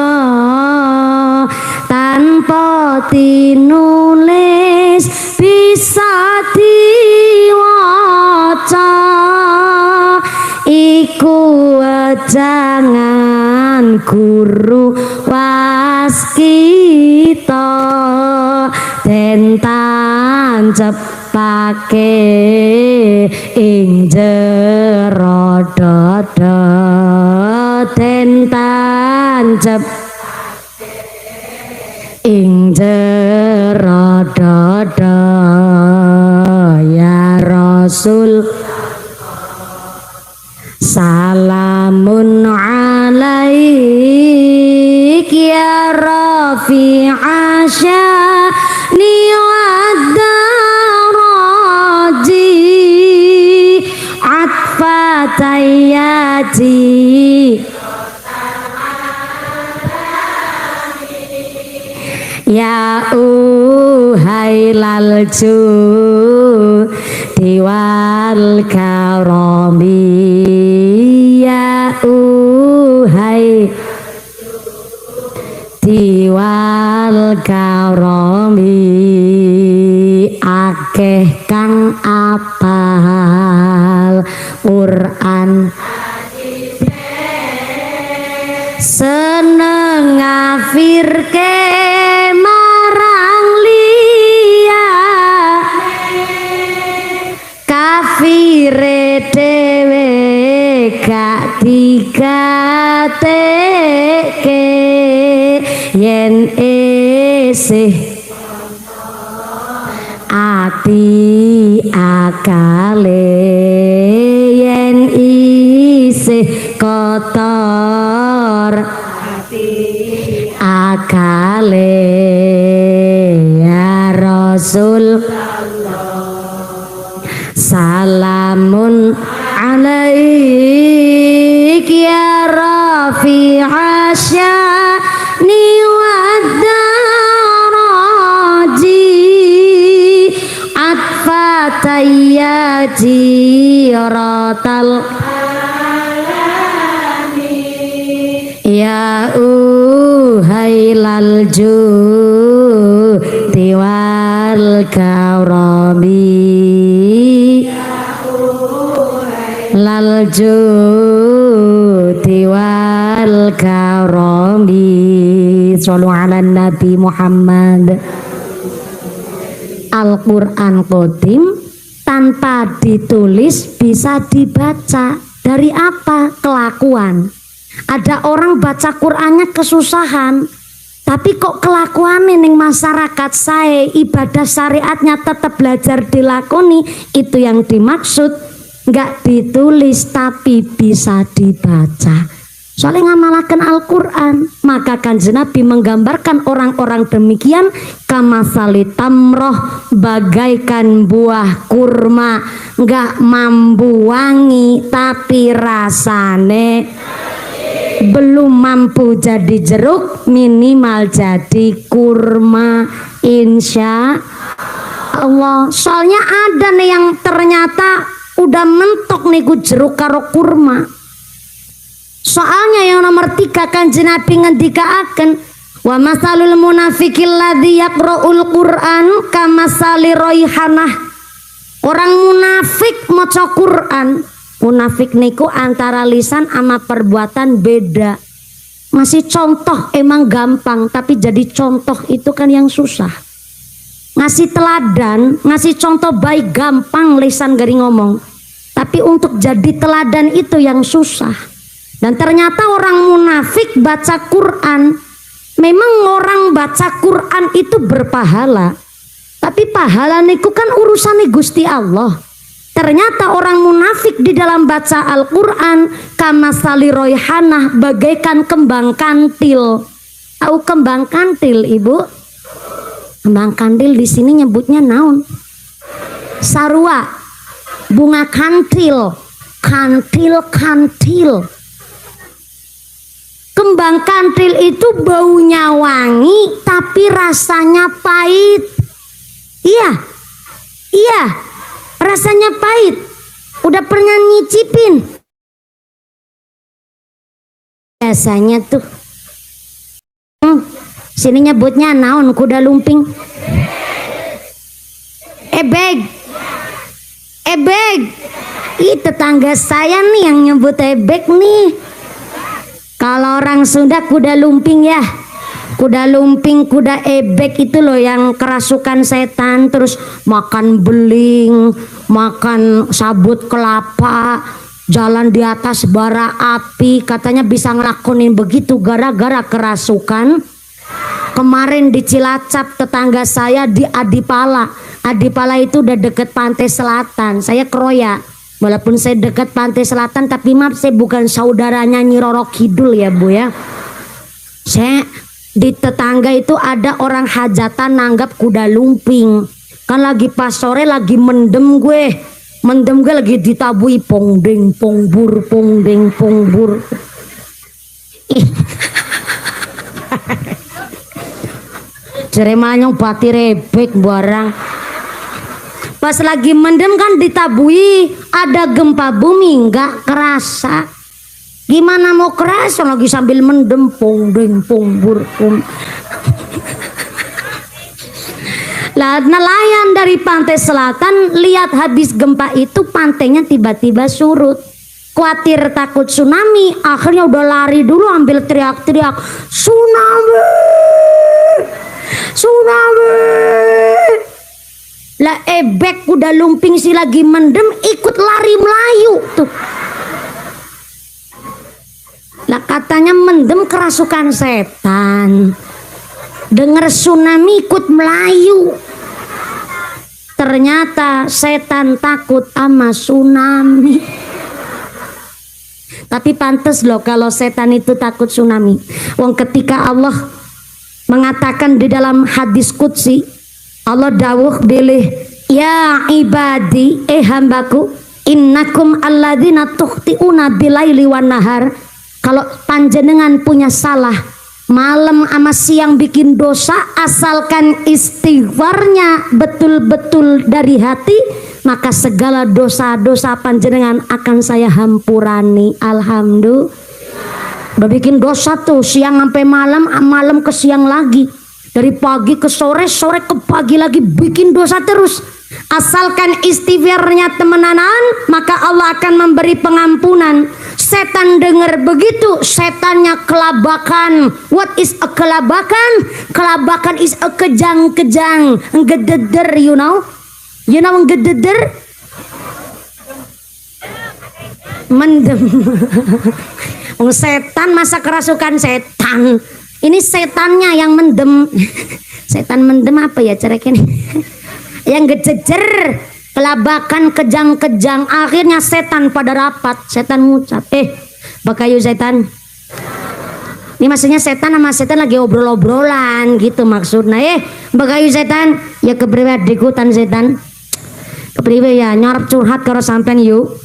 tanpa tinulis bisa diwaca, iku jangan guru waskita den cepake ing jero dodo, den cepake ing jero dodo. Ya Rasul salamun alaik ya rafi'a sya'ni wad-daraji atfatayati ya uhailal diwal karami, ya uhai diwal karami, akeh kang apal Quran seneng ngafirke marang liya, kafire dewe gak digateke yen isih ati akale, yen isih kotor akale. Ya Rasul salamun alaik ya rafi'a sya'ni wad-daraji atfatayati rotal ya uhailal diwal karami, lal diwal karami, shollu ala Nabi Muhammad. Al-Quran Qadim tanpa ditulis bisa dibaca. Dari apa? Kelakuan. Ada orang baca Qur'annya kesusahan, tapi kok kelakuannya ning masyarakat saya ibadah syariatnya tetap belajar dilakoni. Itu yang dimaksud, nggak ditulis tapi bisa dibaca. Soalnya ngamalakan Al-Quran. Maka Kanjeng Nabi menggambarkan orang-orang demikian kamasali tamroh, bagaikan buah kurma, nggak mampu wangi tapi rasane belum mampu jadi jeruk, minimal jadi kurma, insya Allah. Soalnya ada nih yang ternyata udah mentok nih jeruk karo kurma. Soalnya yang nomor 3 Kanjeng Nabi ngendikaaken, wa masalul munafiqil ladzi yaqra'ul Qur'an kamasali raihanah. Orang munafik maca Qur'an. Munafik niku antara lisan sama perbuatan beda. Masih contoh emang gampang, tapi jadi contoh itu kan yang susah. Ngasih teladan, ngasih contoh baik gampang, lisan garing ngomong. Tapi untuk jadi teladan itu yang susah. Dan ternyata orang munafik baca Quran, memang orang baca Quran itu berpahala, tapi pahala niku kan urusan Gusti Allah. Ternyata orang munafik di dalam baca Al-Quran kamasali royhanah, bagaikan kembang kantil. Tahu kembang kantil, Ibu? Kembang kantil di sini nyebutnya naon? Sarua, bunga kantil, kantil. Kembang kantil itu baunya wangi tapi rasanya pahit. Iya, rasanya pahit. Udah pernah nyicipin? Biasanya tuh sini nyebutnya naon, kuda lumping. Ebeg. Ih, tetangga saya nih yang nyebut ebeg nih. Kalau orang Sunda kuda lumping ya. Kuda lumping, kuda ebek itu loh yang kerasukan setan, terus makan beling, makan sabut kelapa, jalan di atas bara api, katanya bisa ngelakonin begitu gara-gara kerasukan. Kemarin di Cilacap tetangga saya di Adipala. Adipala itu udah deket pantai selatan. Saya keroya. Walaupun saya dekat pantai selatan, tapi maaf saya bukan saudaranya Nyi Roro Kidul ya Bu ya. Saya di tetangga itu ada orang hajatan nanggap kuda lumping. Kan lagi pas sore lagi mendem gue lagi ditabui pongdeng pongbur. Jeremanya bati rebek barang. Pas lagi mendem kan ditabui, ada gempa bumi, nggak kerasa. Gimana mau kerasa lagi sambil mendem pongdeng pongbur. Lah nelayan dari pantai selatan lihat habis gempa itu pantainya tiba-tiba surut. Khawatir takut tsunami, akhirnya udah lari dulu ambil teriak-teriak, tsunami. Lah ebek kuda lumping si lagi mendem ikut lari melayu tuh. Lah katanya mendem kerasukan setan, denger tsunami ikut melayu. Ternyata setan takut sama tsunami. Tapi pantas loh kalau setan itu takut tsunami. Wong ketika Allah mengatakan di dalam hadis qudsi, Allah dawuh bilih, ya ibadi, hambaku, innakum alladzina tukhti'una bilaili wan nahar. Kalau panjenengan punya salah malam sama siang bikin dosa, asalkan istighfarnya betul-betul dari hati, maka segala dosa-dosa panjenengan akan saya hampurani. Alhamdulillah. Udah bikin dosa tuh siang sampai malam, malam ke siang lagi, dari pagi ke sore, sore ke pagi lagi, bikin dosa terus. Asalkan istighfarnya temenanan, maka Allah akan memberi pengampunan. setan dengar begitu, setannya kelabakan. What is a kelabakan? Kelabakan is a kejang-kejang, ngededer, you know ngededer, mendem. Setan masa kerasukan setan. Ini setannya yang mendem. Setan mendem apa ya cerekin? Yang gejejer, kelabakan, kejang-kejang. Akhirnya setan pada rapat. Setan ngucap, bakayu setan. Ini maksudnya setan sama setan lagi obrol-obrolan gitu maksudnya. Bakayu setan, ya kepriwe dikutan setan. Kepriwe ya nyorep curhat karo sampean yuk.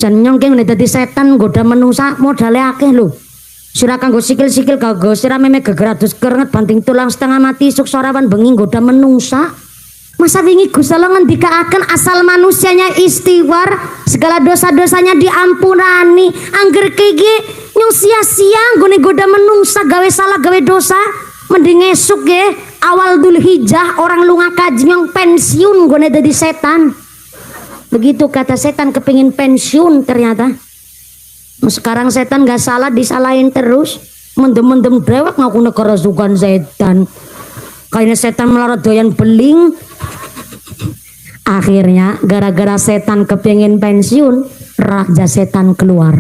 Jan nyongking udah dadi setan goda menungsa modale akeh lho. Sira kanggo sikil-sikil kanggo sira meme gegeradus kerenget banting tulang setengah mati suk sorawan bengi goda menungsa. Masa wingi Gusti Allah ngendikaaken asal manusianya istighfar, segala dosa-dosanya diampurani. Angger kege nyong sia-sia nggone goda menungsa gawe salah gawe dosa. Mending esuk ge awal Dzulhijjah orang lunga kaji nyong pensiun nggone dadi setan. Begitu kata setan kepingin pensiun ternyata. Sekarang setan gak salah disalahin terus. Mendem-mendem dewek ngaku kerasukan setan. Kayaknya setan melarat doyan beling. Akhirnya gara-gara setan kepingin pensiun, raja setan keluar.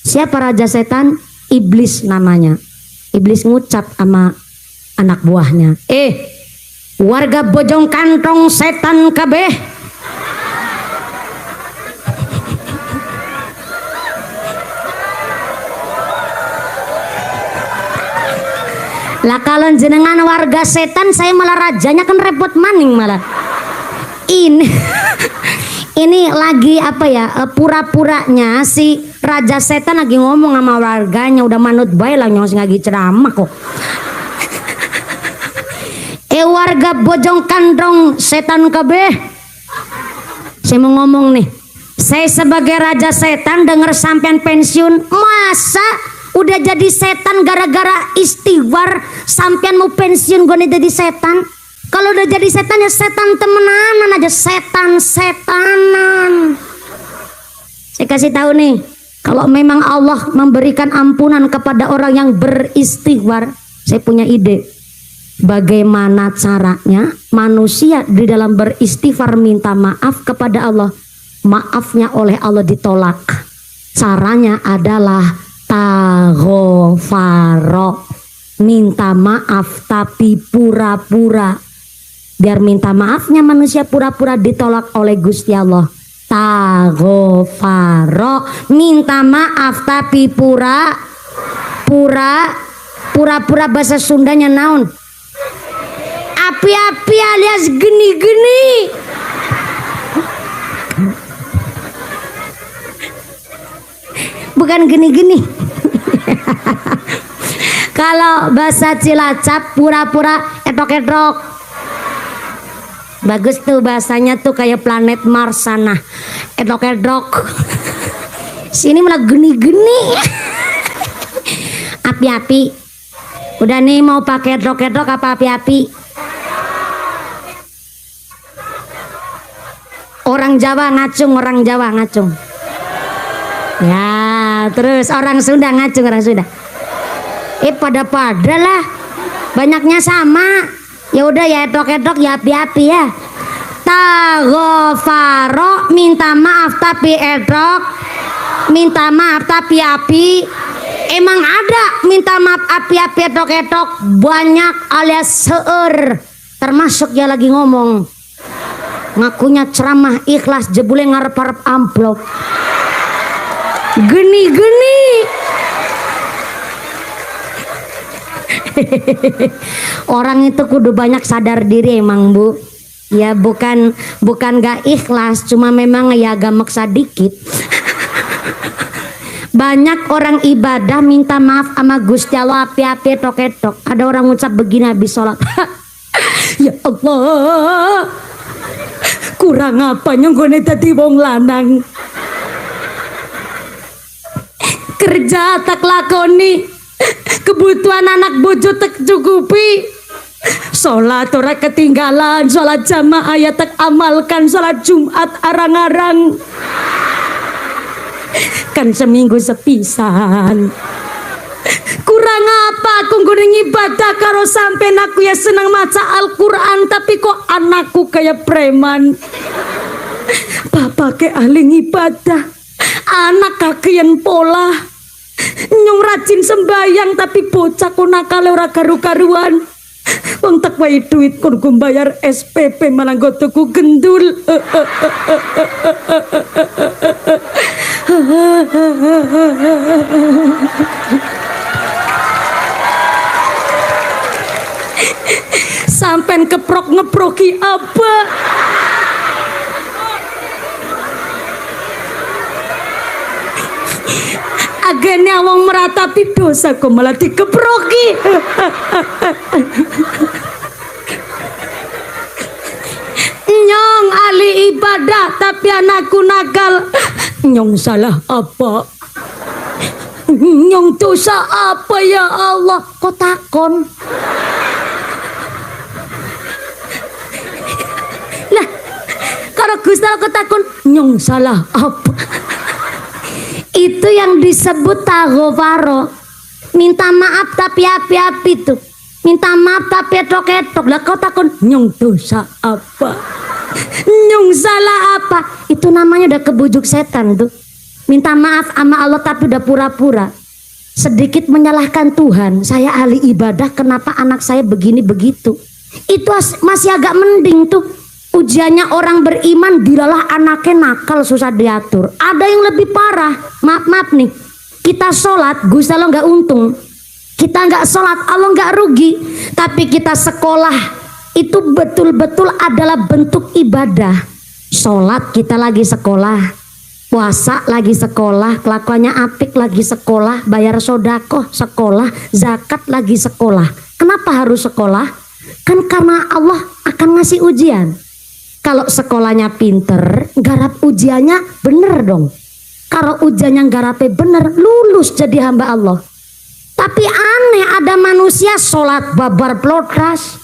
Siapa raja setan? Iblis namanya. Iblis ngucap sama anak buahnya, warga bojong kantong setan kabeh, lah kalau jenengan warga setan, saya malah rajanya kan repot maning malah. Ini lagi apa ya, pura-puranya si raja setan lagi ngomong sama warganya, udah manut bae lah nyong lagi ceramah kok. Warga bojong kantong setan kabeh, saya mau ngomong nih, saya sebagai raja setan denger sampean pensiun, masa udah jadi setan gara-gara istighfar sampean mau pensiun gue nih jadi setan? Kalau udah jadi setan ya setan temenanan aja, setan-setanan. Saya kasih tahu nih, kalau memang Allah memberikan ampunan kepada orang yang beristighfar, saya punya ide. Bagaimana caranya manusia di dalam beristighfar minta maaf kepada Allah, maafnya oleh Allah ditolak. Caranya adalah taghfaro, minta maaf tapi pura-pura. Biar minta maafnya manusia pura-pura ditolak oleh Gusti Allah. Taghfaro, minta maaf tapi pura-pura bahasa Sundanya naon? Api-api alias geni-geni. Bukan geni-geni. Kalau bahasa Cilacap pura-pura etok-etok. Bagus tuh bahasanya tuh kayak planet Mars sana. Etok-etok. Sini malah geni-geni. Api-api. Udah nih mau pakai etok-etok apa api-api? Orang Jawa ngacung, orang Jawa ngacung. Ya, terus orang Sunda ngacung, orang Sunda. Pada lah, banyaknya sama. Ya udah ya etok-etok ya api-api ya. Taghfaro, minta maaf tapi etok, minta maaf tapi api. Emang ada minta maaf api-api etok-etok banyak alias seueur. Termasuk ya lagi ngomong. Ngakunya ceramah ikhlas jebule ngarep-arep amplop. Geni-geni. Orang itu kudu banyak sadar diri emang Bu. Ya bukan gak ikhlas, cuma memang ya agak maksa dikit. Banyak orang ibadah minta maaf sama Gusti Allah api-api etok-etok. Ada orang ngucap begini habis sholat. Ya Allah, kurang apa nyonggone dadi wong lanang. Kerja tak lakoni, kebutuhan anak bojo tak cukupi, sholat ora ketinggalan, sholat jamaah ya tak amalkan, sholat Jumat arang-arang. Kan seminggu sepisan. Kurang apa aku nggone ibadah karo sampean, aku ya senang maca Al-Quran, tapi kok anakku kayak preman. Bapak ke ahli ibadah, anak kakean pola. Nyong rajin sembayang tapi bocah kok nakal ora karu-karuan. Wong tak wae duit kon go bayar SPP malah nggo tuku gendul. Sampai ngeproki apa? Agennya wong meratapi dosa kok malah dikeproki. Nyong ahli ibadah tapi anakku nakal. Nyong salah apa? Nyong dosa apa ya Allah? Kok takon? Lah, kalau Gusti Allah kok takon, nyong salah apa? Itu yang disebut taghfaro. Minta maaf tapi api-api tuh. Minta maaf tapi etok-etok. Lah kau takon nyong dosa apa? Nyong salah apa? Itu namanya udah kebujuk setan tuh. Minta maaf sama Allah tapi udah pura-pura. Sedikit menyalahkan Tuhan. Saya ahli ibadah, kenapa anak saya begini begitu? Itu masih agak mending tuh. Ujiannya orang beriman, dilalah anaknya nakal susah diatur. Ada yang lebih parah. Maaf nih, kita sholat Gusti Allah nggak untung, kita nggak sholat Allah nggak rugi, tapi kita sekolah itu betul-betul adalah bentuk ibadah. Sholat kita lagi sekolah, puasa lagi sekolah, kelakuannya apik lagi sekolah, bayar sodakoh sekolah, zakat lagi sekolah. Kenapa harus sekolah? Kan karena Allah akan ngasih ujian. Kalau sekolahnya pinter, garap ujiannya bener dong. Kalau ujiannya garapnya bener, lulus jadi hamba Allah. Tapi aneh, ada manusia sholat babar plotras,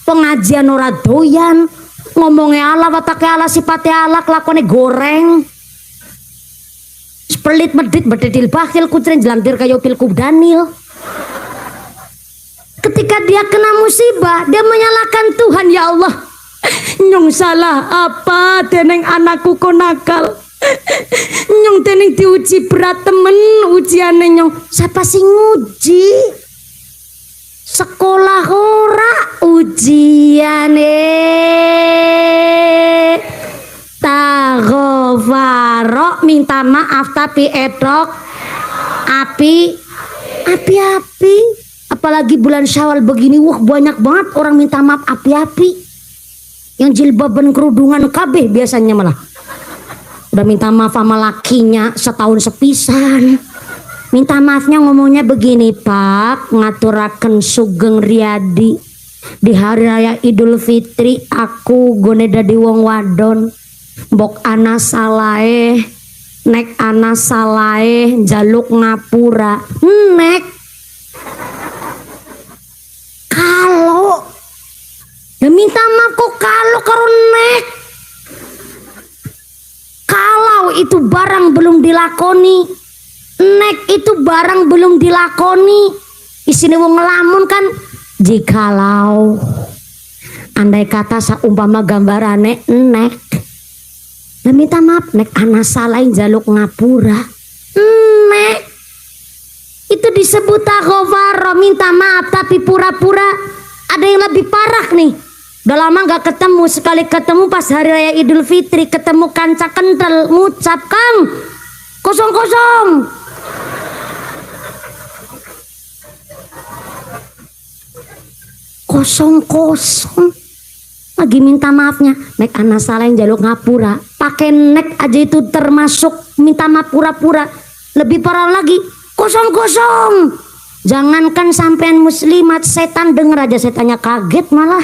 pengajian ora doyan, ngomongnya Allah, wataknya Allah, sifatnya Allah, kelakuannya goreng, pelit medit bededil bakhil kucrin jelantir kayu pilkub Daniel. Ketika dia kena musibah, dia menyalahkan Tuhan. Ya Allah, nyong salah apa deneng anakku kok nakal? Nyong deneng diuji berat temen ujiane nyong. Siapa sih nguji? Sekolah ora ujiane. Taghfaro minta maaf tapi etok api-api. Apalagi bulan Syawal begini, wah banyak banget orang minta maaf api-api. Yang jilbaban kerudungan kabeh biasanya malah udah minta maaf sama lakinya setahun sepisan. Minta maafnya ngomongnya begini, Pak, ngaturaken Sugeng Riyadi di hari raya Idul Fitri aku gone dadi wong wadon, mbok ana salahe, nek ana salahe njaluk ngapura. Nek kalau ya minta maaf kok kalau karo nek. Kalau itu barang belum dilakoni, nek itu barang belum dilakoni, isine wong ngelamun kan. Jikalau andai kata saumpama gambarane nek, nah minta maaf nek ana salah njaluk ngapura. Nek itu disebut taghfaro, minta maaf tapi pura-pura. Ada yang lebih parah nih, udah lama gak ketemu, sekali ketemu pas hari raya Idul Fitri, ketemu kanca kental, ngucap Kang kosong-kosong. Kosong-kosong lagi minta maafnya, nek ana salah njaluk ngapura. Pakai nek aja itu termasuk minta maaf pura-pura. Lebih parah lagi, kosong-kosong. Jangankan sampean muslimat, setan denger aja setannya kaget malah.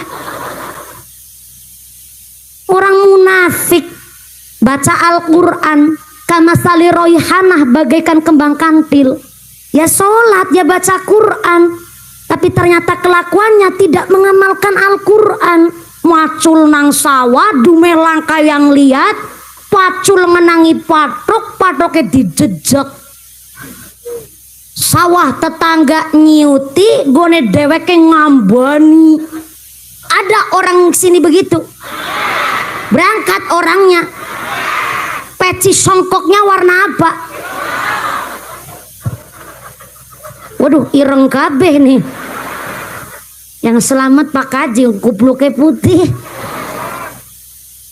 Orang munafik baca Al-Quran kamasali royhanah, bagaikan kembang kantil. Ya sholat, ya baca Quran, tapi ternyata kelakuannya tidak mengamalkan Al-Quran. Macul nang sawah, dume langka yang lihat, pacul menangi patok, patoknya dijejak. Sawah tetangga nyiuti, gone deweke ngambani. Ada orang sini begitu. Berangkat orangnya. Peci songkoknya warna apa? Waduh, ireng kabeh nih. Yang selamat Pak Kaji, kupluknya putih.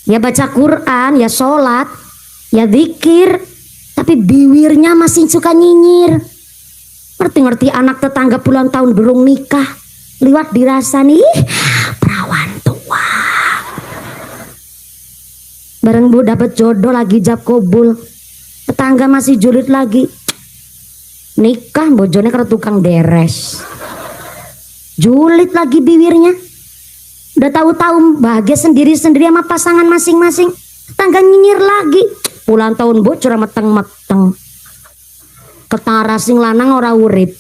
Ya baca Quran, ya sholat, ya zikir, tapi bibirnya masih suka nyinyir. Ngerti-ngerti anak tetangga puluhan tahun belum nikah, liwat dirasa nih, perawan tua. Bareng bu dapat jodoh lagi jab kobul, tetangga masih julid lagi, nikah bojone ke tukang deres, julid lagi bibirnya. Udah tahu-tahu bahagia sendiri-sendiri sama pasangan masing-masing, tetangga nyinyir lagi, puluhan tahun bocor meteng-meteng. Ketara sing lanang ora urip.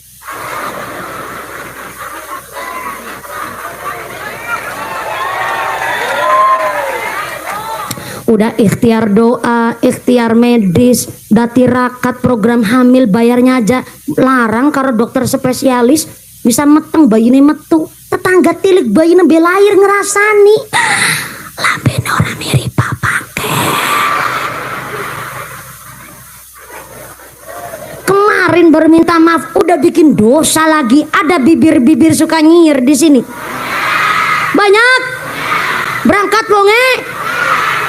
Udah ikhtiar doa, ikhtiar medis, dati rakat, program hamil bayarnya aja larang karena dokter spesialis bisa meteng bayi ini metu. Tetangga tilik bayi ini belair ngerasani. Lambene ora mirip papake. Kemarin baru minta maaf, udah bikin dosa lagi. Ada bibir-bibir suka nyir di sini. Banyak. Berangkat bonge.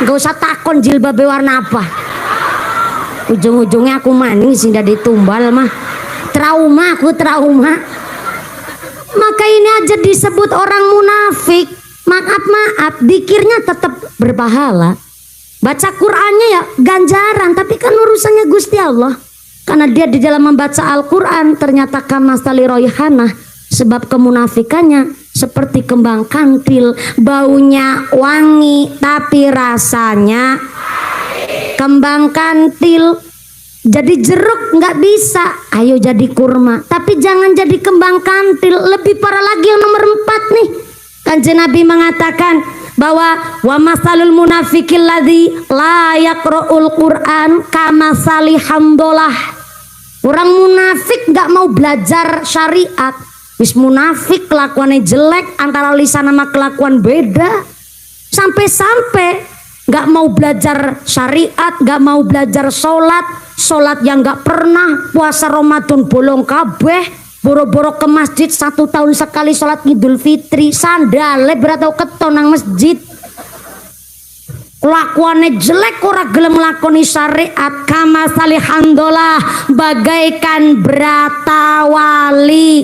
Gak usah takon jilbabe warna apa. Ujung-ujungnya aku manis tidak ditumbal mah. Trauma, aku trauma. Maka ini aja disebut orang munafik. Maaf, dikirnya tetap berpahala. Baca Qur'annya ya ganjaran, tapi kan urusannya Gusti Allah. Karena dia di dalam membaca Al-Quran ternyata kamastali royhanah, sebab kemunafikannya seperti kembang kantil, baunya wangi tapi rasanya kembang kantil. Jadi jeruk nggak bisa, ayo jadi kurma, tapi jangan jadi kembang kantil. Lebih parah lagi yang nomor 4 nih. Kanjeng Nabi mengatakan bahwa wa masalul munafiqil ladzi la yaqra'ul Qur'an kamasali hamdolah. Orang munafik nggak mau belajar syariat, wis munafik kelakuannya jelek, antara lisan sama kelakuan beda. Sampai-sampai nggak mau belajar syariat, nggak mau belajar sholat yang nggak pernah, puasa Ramadan bolong kabeh, boro-boro ke masjid 1 tahun sekali sholat Idul Fitri, sandale beratau keton nang masjid. Kelakuannya jelek, ora gelem lakoni syariat. Kama salihandolah, bagaikan berata wali.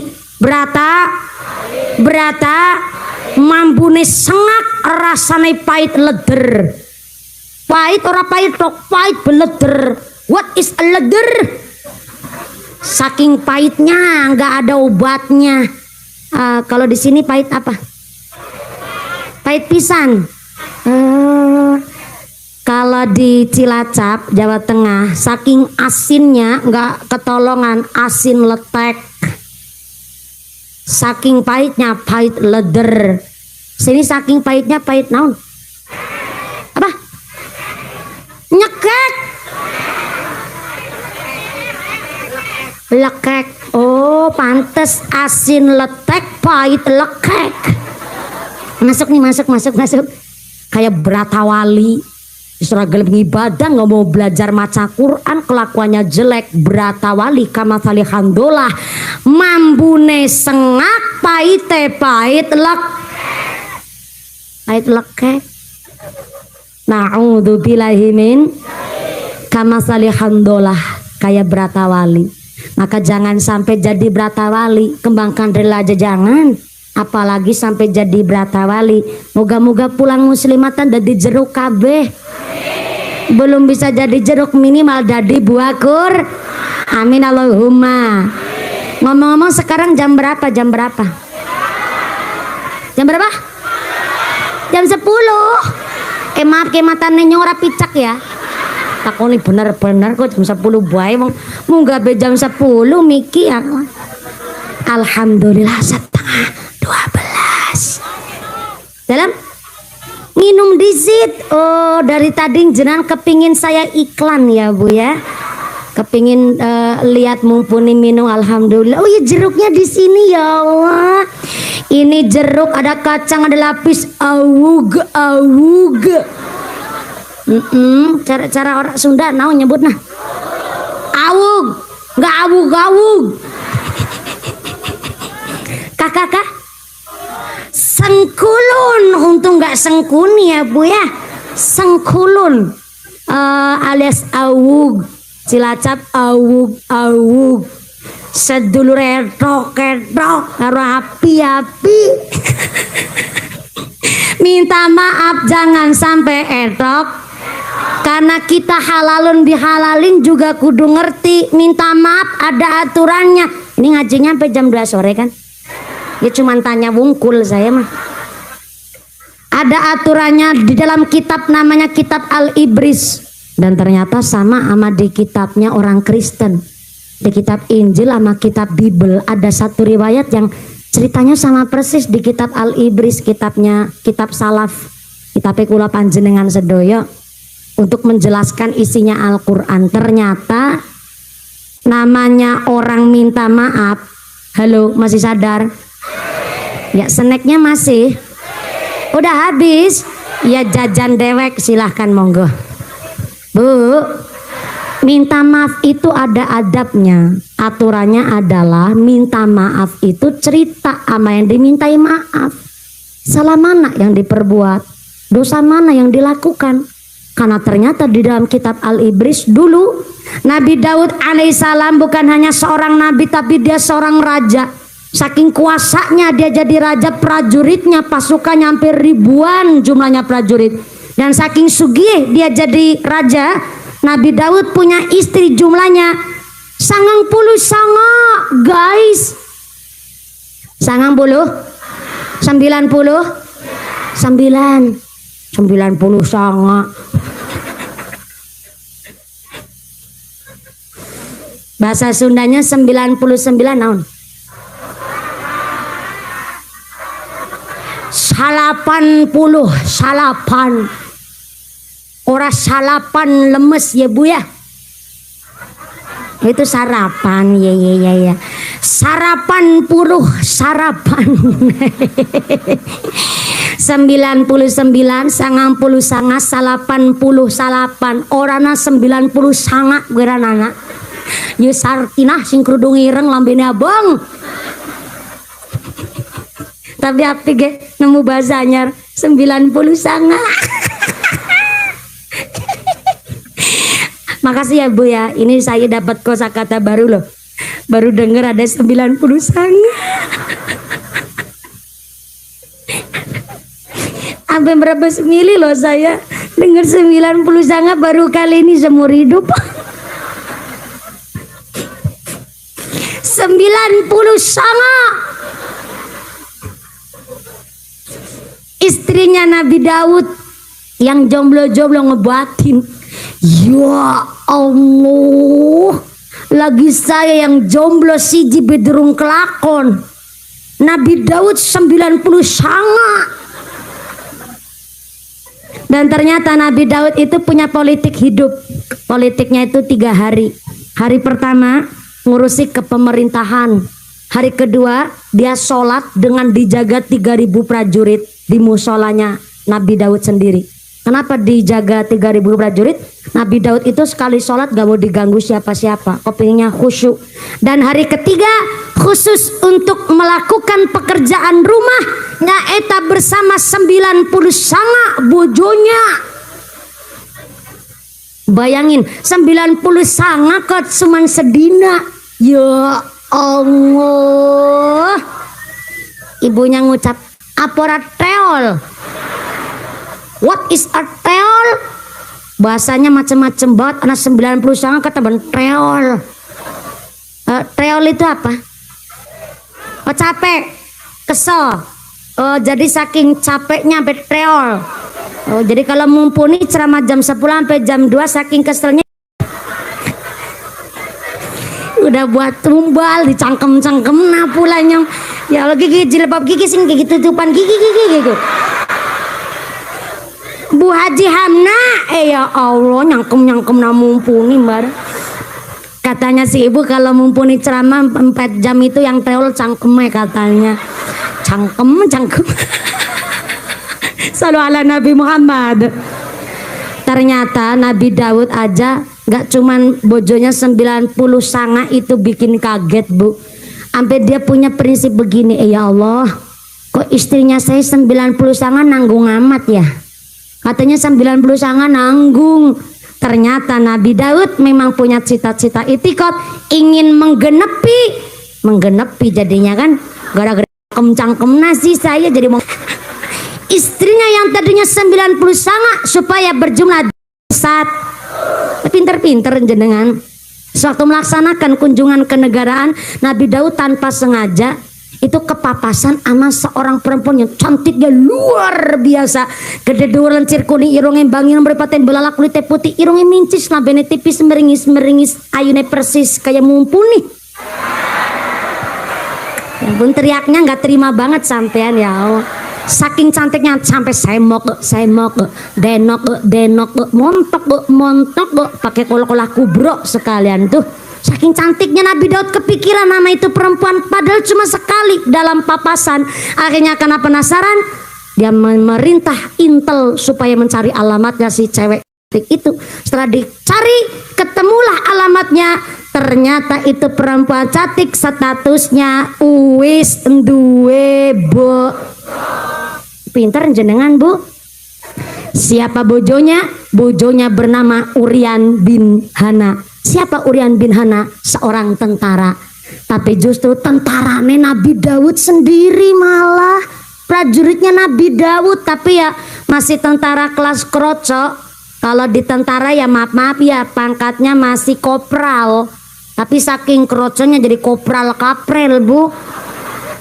Berata mambune sengak, rasane pahit leder. Pahit ora pahit tok, pahit beleder. What is a leder? Saking pahitnya nggak ada obatnya. Kalau di sini pahit apa? Pahit pisan. Kalau di Cilacap, Jawa Tengah, saking asinnya nggak ketolongan, asin letek. Saking pahitnya, pahit leder. Sini saking pahitnya, pahit naon? Apa? Nyekek. Lekek. Oh, pantes asin letek, pahit lekek. Masuk nih, masuk. Kayak berata wali. Seragam ibadah, nggak mau belajar maca Quran, kelakuannya jelek. Berata wali kama salihandolah, mambune sengak, pahit lekek. Na'udzubillahi min kama salihandolah, kayak berata wali. Maka jangan sampai jadi berata wali, kembangkan rela aja jangan. Apalagi sampai jadi berata wali. Moga-moga pulang muslimatan dari jeruk kabeh. Belum bisa jadi jeruk, minimal dari buah kur. Amin Allahumma. Ngomong-ngomong sekarang jam berapa? Jam berapa? Jam 10. Maaf ke matane nyora picak ya. Takoni bener-bener kok jam 10 bae wong munggah be jam 10 miki ya. Alhamdulillah setengah 12. Dalam Minum disit. Oh, dari tadi jenengan kepingin saya iklan ya Bu ya. Kepingin lihat mumpuni minum, alhamdulillah. Oh ya, jeruknya di sini ya Allah. Ini jeruk, ada kacang, ada lapis. Awug, awug. Cara orang Sunda naon nyebut nah. Awug, nggak awug awug. Kakak, sengkulun. Untung nggak sengkuni ya Bu ya. Sengkulun alias awug. Cilacap awug awug. Sedulur etok karo api. Minta maaf jangan sampai etok, karena kita halalun dihalalin juga kudu ngerti. Minta maaf ada aturannya. Ini ngajinya sampai jam 2 sore kan? Ya cuman tanya wungkul saya mah. Ada aturannya di dalam kitab namanya kitab Al-Ibris. Dan ternyata sama di kitabnya orang Kristen. Di kitab Injil sama kitab Bible ada satu riwayat yang ceritanya sama persis di kitab Al-Ibris, kitabnya kitab salaf, kitab kula panjenengan sedoyo, untuk menjelaskan isinya Al-Quran. Ternyata namanya orang minta maaf. Halo, masih sadar? Ya, snacknya masih? Udah habis? Ya jajan dewek, silahkan monggo. Bu, minta maaf itu ada adabnya. Aturannya adalah minta maaf itu cerita sama yang dimintai maaf. Salah mana yang diperbuat, dosa mana yang dilakukan. Karena ternyata di dalam kitab Al-Ibris dulu Nabi Daud alaihissalam bukan hanya seorang nabi, tapi dia seorang raja. Saking kuasanya dia jadi raja, prajuritnya pasukannya hampir ribuan jumlahnya prajurit. Dan saking sugih dia jadi raja, Nabi Daud punya istri jumlahnya 90 guys. 90 sanga. Bahasa Sundanya 99 naon? Salapan. Ora salapan lemes ya Bu ya. Itu sarapan ya. Sarapan 90 sanga salapan orana 90 sanga geranana. Ye sartinah sing kerudung ireng lambene abang. Tapi api ge nemu bahasa anyar 90 sanga. Makasih ya Bu ya. Ini saya dapat kosakata baru loh. Baru denger ada 90 sanga. Sampai berapa semili loh saya denger 90 sanga baru kali ini seumur hidup. 90 sanga. Istrinya Nabi Daud yang jomblo-jomblo ngebatin, ya Allah, lagi saya yang jomblo siji bedurung kelakon, Nabi Daud 90 sanga. Dan ternyata Nabi Daud itu punya politik hidup. Politiknya itu 3 hari. Hari pertama ngurusi kepemerintahan. Hari kedua dia sholat dengan dijaga 3.000 prajurit di musolanya Nabi Daud sendiri. Kenapa dijaga 3.000 prajurit? Nabi Daud itu sekali sholat gak mau diganggu siapa-siapa, kepinginnya khusyuk. Dan hari ketiga khusus untuk melakukan pekerjaan rumah nyaeta bersama 90 sanga bojonya. Bayangin 90 sanga kok cuman sedina. Ya Allah. Ibunya ngucap apora teol. What is a teol? Bahasanya macam-macam banget. Anak 90 sanga kata teol. Teol itu apa? Oh, capek, kesel. Oh, jadi saking capeknya sampai teol. Oh, jadi kalau mumpuni ceramah jam 10 sampai jam 2 saking keselnya udah buat tumbal dicangkem-cangkem napulanya. Ya lagi gigi jilbab gigi sing gigi tutupan gigi gitu. Bu Haji Hamna, ya Allah nyangkem na mumpuni mbak. Katanya si ibu kalau mumpuni ceramah 4 jam itu yang teol cangkemnya katanya. Cangkem. Sallu ala Nabi Muhammad. Ternyata Nabi Daud aja gak cuman bojonya 90 sanga itu bikin kaget bu. Sampai dia punya prinsip begini, ya Allah, kok istrinya saya 90 sanga nanggung amat ya. Katanya 90 sanga nanggung. Ternyata Nabi Daud memang punya cita-cita itikad, ingin menggenepi jadinya kan, gara-gara cangkem nasi saya jadi mau istrinya yang tadinya 90 sanga supaya berjumlah 1. Pinter-pinter jenengan. Sewaktu melaksanakan kunjungan kenegaraan, Nabi Daud tanpa sengaja itu kepapasan sama seorang perempuan yang cantiknya luar biasa. Gede dua lencir kuning, irungnya bangin beripaten belalak kulitnya putih, irungnya mincis, nabene tipis meringis ayune persis kayak mumpuni. Ya pun teriaknya nggak terima banget sampean ya Allah. Saking cantiknya sampai semok, denok, montok, pakai kol-kolah kubro sekalian tuh. Saking cantiknya Nabi Daud kepikiran nama itu perempuan, padahal cuma sekali dalam papasan. Akhirnya karena penasaran, dia memerintah intel supaya mencari alamatnya si cewek itu. Setelah dicari, ketemulah alamatnya. Ternyata itu perempuan cantik, statusnya uwis duwe bo. Pinter jenengan bu. Siapa bojonya? Bojonya bernama Urian bin Hana. Siapa Urian bin Hana? Seorang tentara. Tapi justru tentaranya Nabi Daud sendiri, malah prajuritnya Nabi Daud. Tapi ya masih tentara kelas kroco. Kalau di tentara ya maaf ya pangkatnya masih kopral. Tapi saking kroconya jadi kopral kaprel bu.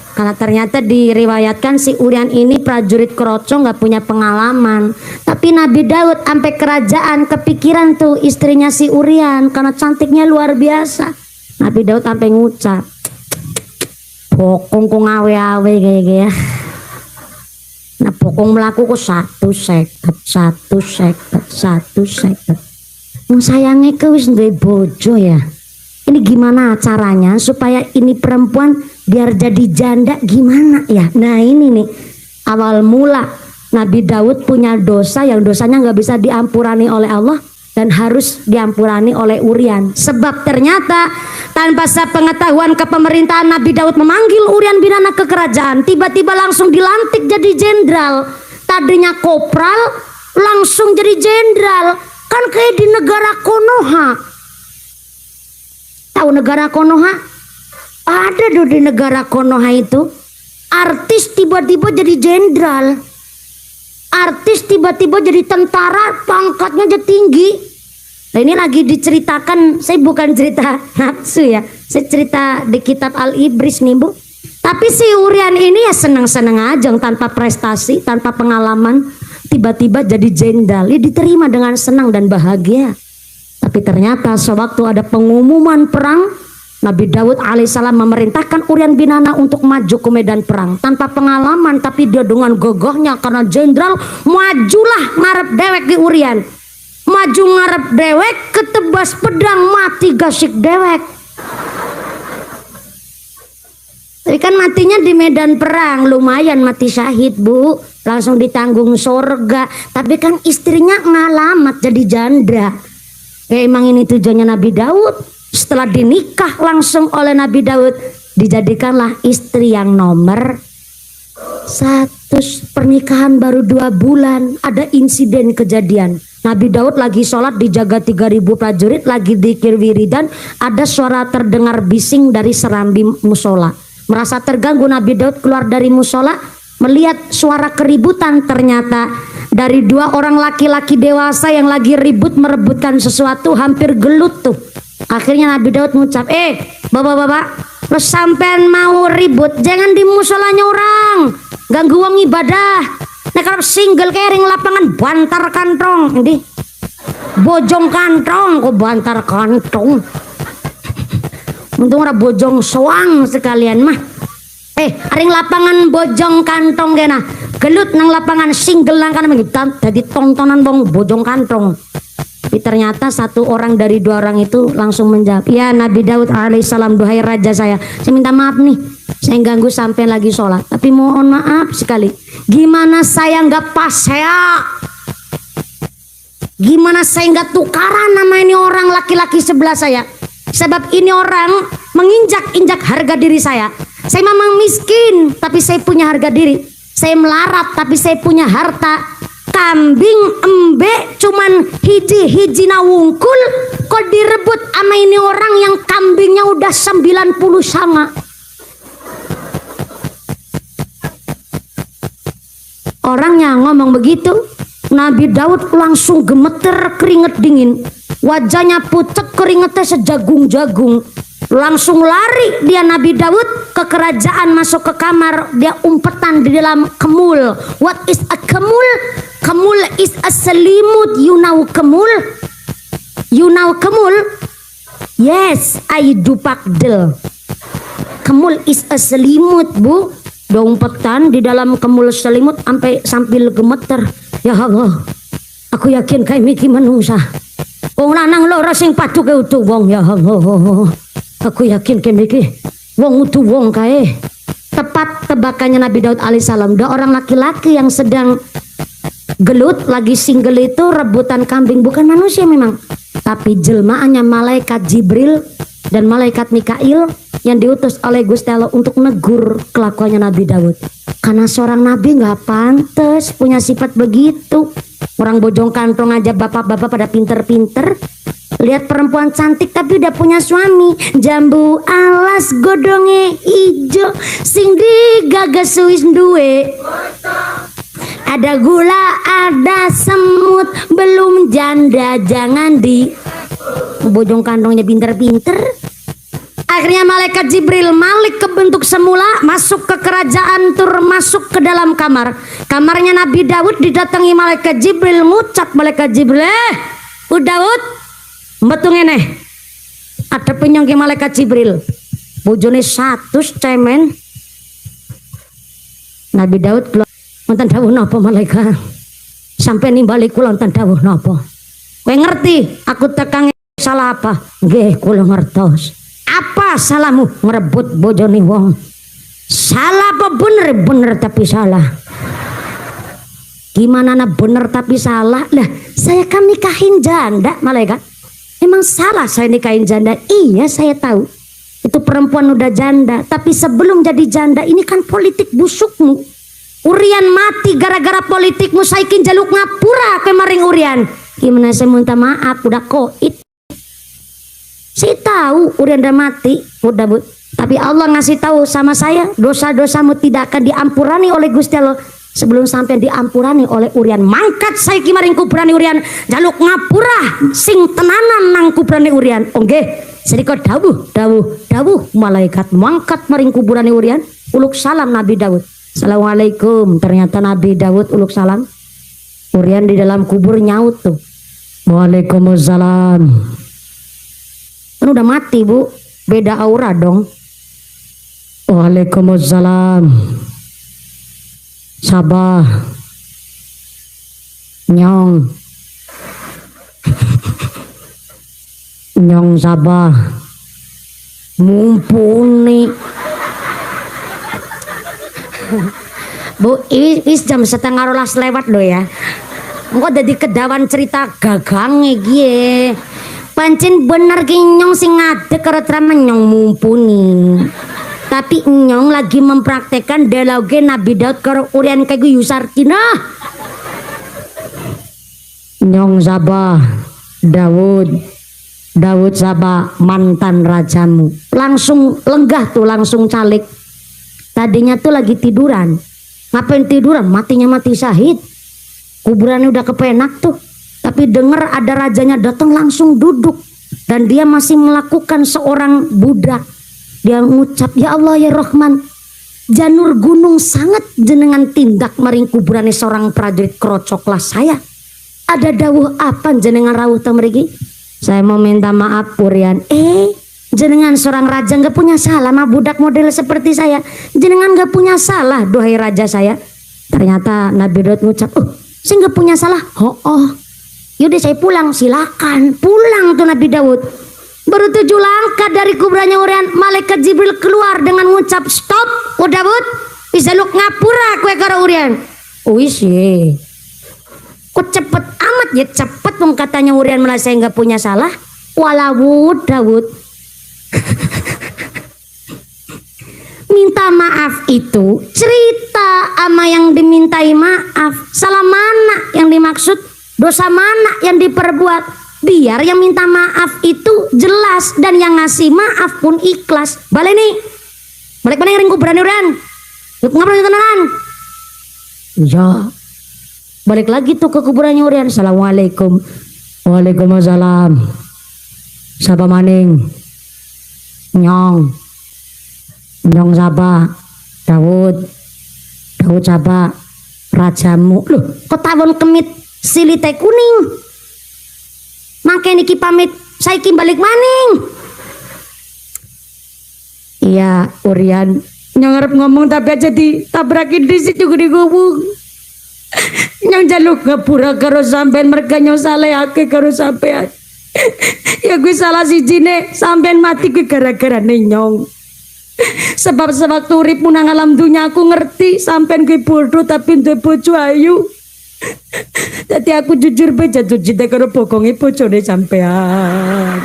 Karena ternyata diriwayatkan si Urian ini prajurit kroco, nggak punya pengalaman. Tapi Nabi Daud sampai kerajaan kepikiran tuh istrinya si Urian karena cantiknya luar biasa. Nabi Daud sampai ngucap, pokong kok ngawe-awe kayak ya. Nah pokong melaku kok satu seket. Mau sayangnya ke wis duwe bojo ya. Ini gimana caranya supaya ini perempuan biar jadi janda gimana ya? Nah ini nih awal mula Nabi Daud punya dosa yang dosanya nggak bisa diampurani oleh Allah dan harus diampurani oleh Urian. Sebab ternyata tanpa sepengetahuan kepemerintahan Nabi Daud memanggil Urian bin Hana ke kerajaan, tiba-tiba langsung dilantik jadi jenderal. Tadinya kopral langsung jadi jenderal, kan kayak di negara Konoha. Tahu negara Konoha? Ada tuh di negara Konoha itu artis tiba-tiba jadi jenderal, artis tiba-tiba jadi tentara, pangkatnya jadi tinggi. Nah ini lagi diceritakan, saya bukan cerita nafsu ya, saya cerita di kitab Al-Ibris nih bu. Tapi si Urian ini ya senang-senang aja tanpa prestasi, tanpa pengalaman, tiba-tiba jadi jenderal, ya diterima dengan senang dan bahagia. Tapi ternyata sewaktu ada pengumuman perang, Nabi Daud alaihissalam memerintahkan Urian bin Hana untuk maju ke medan perang tanpa pengalaman, tapi dia dengan gagahnya karena jenderal majulah ngarep dewek di Urian. Maju ngarep dewek, ketebas pedang mati gasik dewek. Tapi kan matinya di medan perang, lumayan mati syahid bu, langsung ditanggung surga. Tapi kan istrinya ngalamat jadi janda. Ya emang ini tujuannya Nabi Daud. Setelah dinikah langsung oleh Nabi Daud, dijadikanlah istri yang nomor 1. Pernikahan baru 2 bulan, ada insiden kejadian. Nabi Daud lagi sholat dijaga 3.000 prajurit, lagi dzikir wiridan, ada suara terdengar bising dari serambi musola. Merasa terganggu, Nabi Daud keluar dari musola, melihat suara keributan. Ternyata dari 2 orang laki-laki dewasa yang lagi ribut merebutkan sesuatu, hampir gelut tuh. Akhirnya Nabi Daud mengucap, bapak-bapak, lo sampean mau ribut jangan di musolanya orang, ganggu wong ibadah. Nah kalau single kering lapangan bantar kantong, ini bojong kantong kok bantar kantong. Untung ora bojong soang sekalian mah. Aring lapangan bojong kantong kena gelut nang lapangan single nang kan jadi tontonan bong bojong kantong. Tapi ternyata satu orang dari dua orang itu langsung menjawab, ya Nabi Daud alaihissalam, duhai raja saya minta maaf nih, saya ganggu sampai lagi sholat, tapi mohon maaf sekali, gimana saya nggak pas ya, gimana saya nggak tukaran nama ini orang laki-laki sebelah saya, sebab ini orang menginjak-injak harga diri saya memang miskin tapi saya punya harga diri, saya melarat tapi saya punya harta. Kambing embe cuman hiji-hiji nawungkul, kok direbut sama ini orang yang kambingnya udah 90 sama. Orangnya ngomong begitu, Nabi Daud langsung gemeter keringet dingin, wajahnya pucet keringetnya sejagung-jagung. Langsung lari dia Nabi Daud ke kerajaan, masuk ke kamar, dia umpetan di dalam kemul. What is a kemul? Kemul is a selimut. You know kemul? You know kemul? Yes, I do pakdel. Kemul is a selimut, Bu. Dia umpetan di dalam kemul selimut sambil gemeter. Ya Allah, aku yakin kayak Miki manungsa. Wong lanang loro sing padu ke utuh wong, ya Allah. Aku yakin kemiki wong utuh wong kae. Tepat tebakannya Nabi Daud alaihissalam. Dua orang laki-laki yang sedang gelut lagi single itu rebutan kambing, bukan manusia memang, tapi jelmaannya malaikat Jibril dan malaikat Mikail yang diutus oleh Gusti Allah untuk negur kelakuannya Nabi Daud. Karena seorang nabi nggak pantas punya sifat begitu. Orang bojong kantong aja bapak-bapak pada pinter-pinter. Lihat perempuan cantik tapi udah punya suami, jambu alas godonge ijo sing digagas wis duwe, ada gula ada semut, belum janda jangan di bojong kantongnya pinter-pinter. Akhirnya malaikat Jibril balik ke bentuk semula, masuk ke kerajaan, masuk ke dalam kamar. Kamarnya Nabi Daud didatangi malaikat Jibril, ngucap malaikat Jibril, Daud betul ngene, ada penyongki malaikat Jibril, bojone 100 cemen. Nabi Daud wonten dawuh napa malaikat? Sampai nimbali kula wonten dawuh napa? Kowe ngerti aku tekang salah apa? Nggih, kula ngertos. Apa salahmu ngerebut bojone wong? Salah apa bener? Bener tapi salah. Gimana bener tapi salah? Lah, saya kan nikahin janda malaikat. Emang salah saya nikahin janda? Iya saya tahu itu perempuan udah janda, tapi sebelum jadi janda ini kan politik busukmu. Urian mati gara-gara politikmu, saikin jaluk ngapura kemarin Urian. Gimana saya minta maaf udah koit. Saya tahu Urian udah mati, udah Bu. Tapi Allah ngasih tahu sama saya, dosa-dosamu tidak akan diampurani oleh Gusti Allah sebelum sampai diampurani oleh Urian. Mangkat saya kimaring kuburane Urian, jaluk ngapura sing tenanan nang kuburane Urian. Oke, sedika dawuh malaikat mangkat maring kuburane Urian, uluk salam Nabi Daud. Assalamualaikum. Ternyata Nabi Daud uluk salam. Urian di dalam kubur nyaut tuh, Waalaikumsalam. Kan udah mati Bu, beda aura dong. Waalaikumsalam. Sabah nyong sabah mumpuni Bu, wis jam 11:30 lewat loh ya. Engko dadi kedawan cerita gagange gie. Pancen bener ki nyong sing ngadeg karo tramen nyong mumpuni. Tapi nyong lagi mempraktekkan dialoge Nabi Daud karo Urian kayak Yusartina. Nyong sabah Daud sabah mantan rajamu. Langsung lenggah tuh, langsung calik. Tadinya tuh lagi tiduran. Ngapain tiduran? Matinya mati syahid. Kuburannya udah kepenak tuh. Tapi denger ada rajanya datang, langsung duduk. Dan dia masih melakukan seorang budak. Dia mengucap, ya Allah ya Rahman, janur gunung sangat jenengan tindak maring kuburannya seorang prajurit krocoklah saya. Ada dawuh apa jenengan rawuh tamerigi? Saya mau minta maaf Urian. Jenengan seorang raja nggak punya salah, mah budak model seperti saya. Jenengan nggak punya salah, duhai raja saya. Ternyata Nabi Daud ngucap, oh saya nggak punya salah. Oh, yaudah saya pulang, silakan. Pulang tuh Nabi Daud. Baru 7 langkah dari kuburannya Urian, malaikat Jibril keluar dengan ngucap, stop, oh Daud, bisa lu ngapura kue karo Urian. Wis ye. Kok cepet amat ya, cepet dong katanya Urian malah saya nggak punya salah. Walau Daud. Minta maaf itu cerita sama yang dimintai maaf. Salah mana yang dimaksud, dosa mana yang diperbuat. Biar yang minta maaf itu jelas dan yang ngasih maaf pun ikhlas. Balik nih, balik mana ring kuburan Urian. Yuk ngapain tenan? Ya, balik lagi tuh ke kuburannya Urian. Assalamualaikum. Waalaikumsalam. Sapa maning? Nyong sapa? Daud sapa? Rajamu. Loh, kok tawon kemit silite kuning? Makanya niki pamit saiki balik maning. Iya Urian yang ngarep ngomong tapi aja ditabrakin di situ gede gubung. Yang jaluk ngapura karo sampean mereka nyosaleake karo sampean. Ya gue salah sijine sampean mati gue gara-gara nenyong. Sebab sewaktu uripmu nang alam dunya aku ngerti sampean gue bodoh tapi duwe bojo ayu. Jadi aku jujur be jatuh cinta karo bokonge bojone sampean.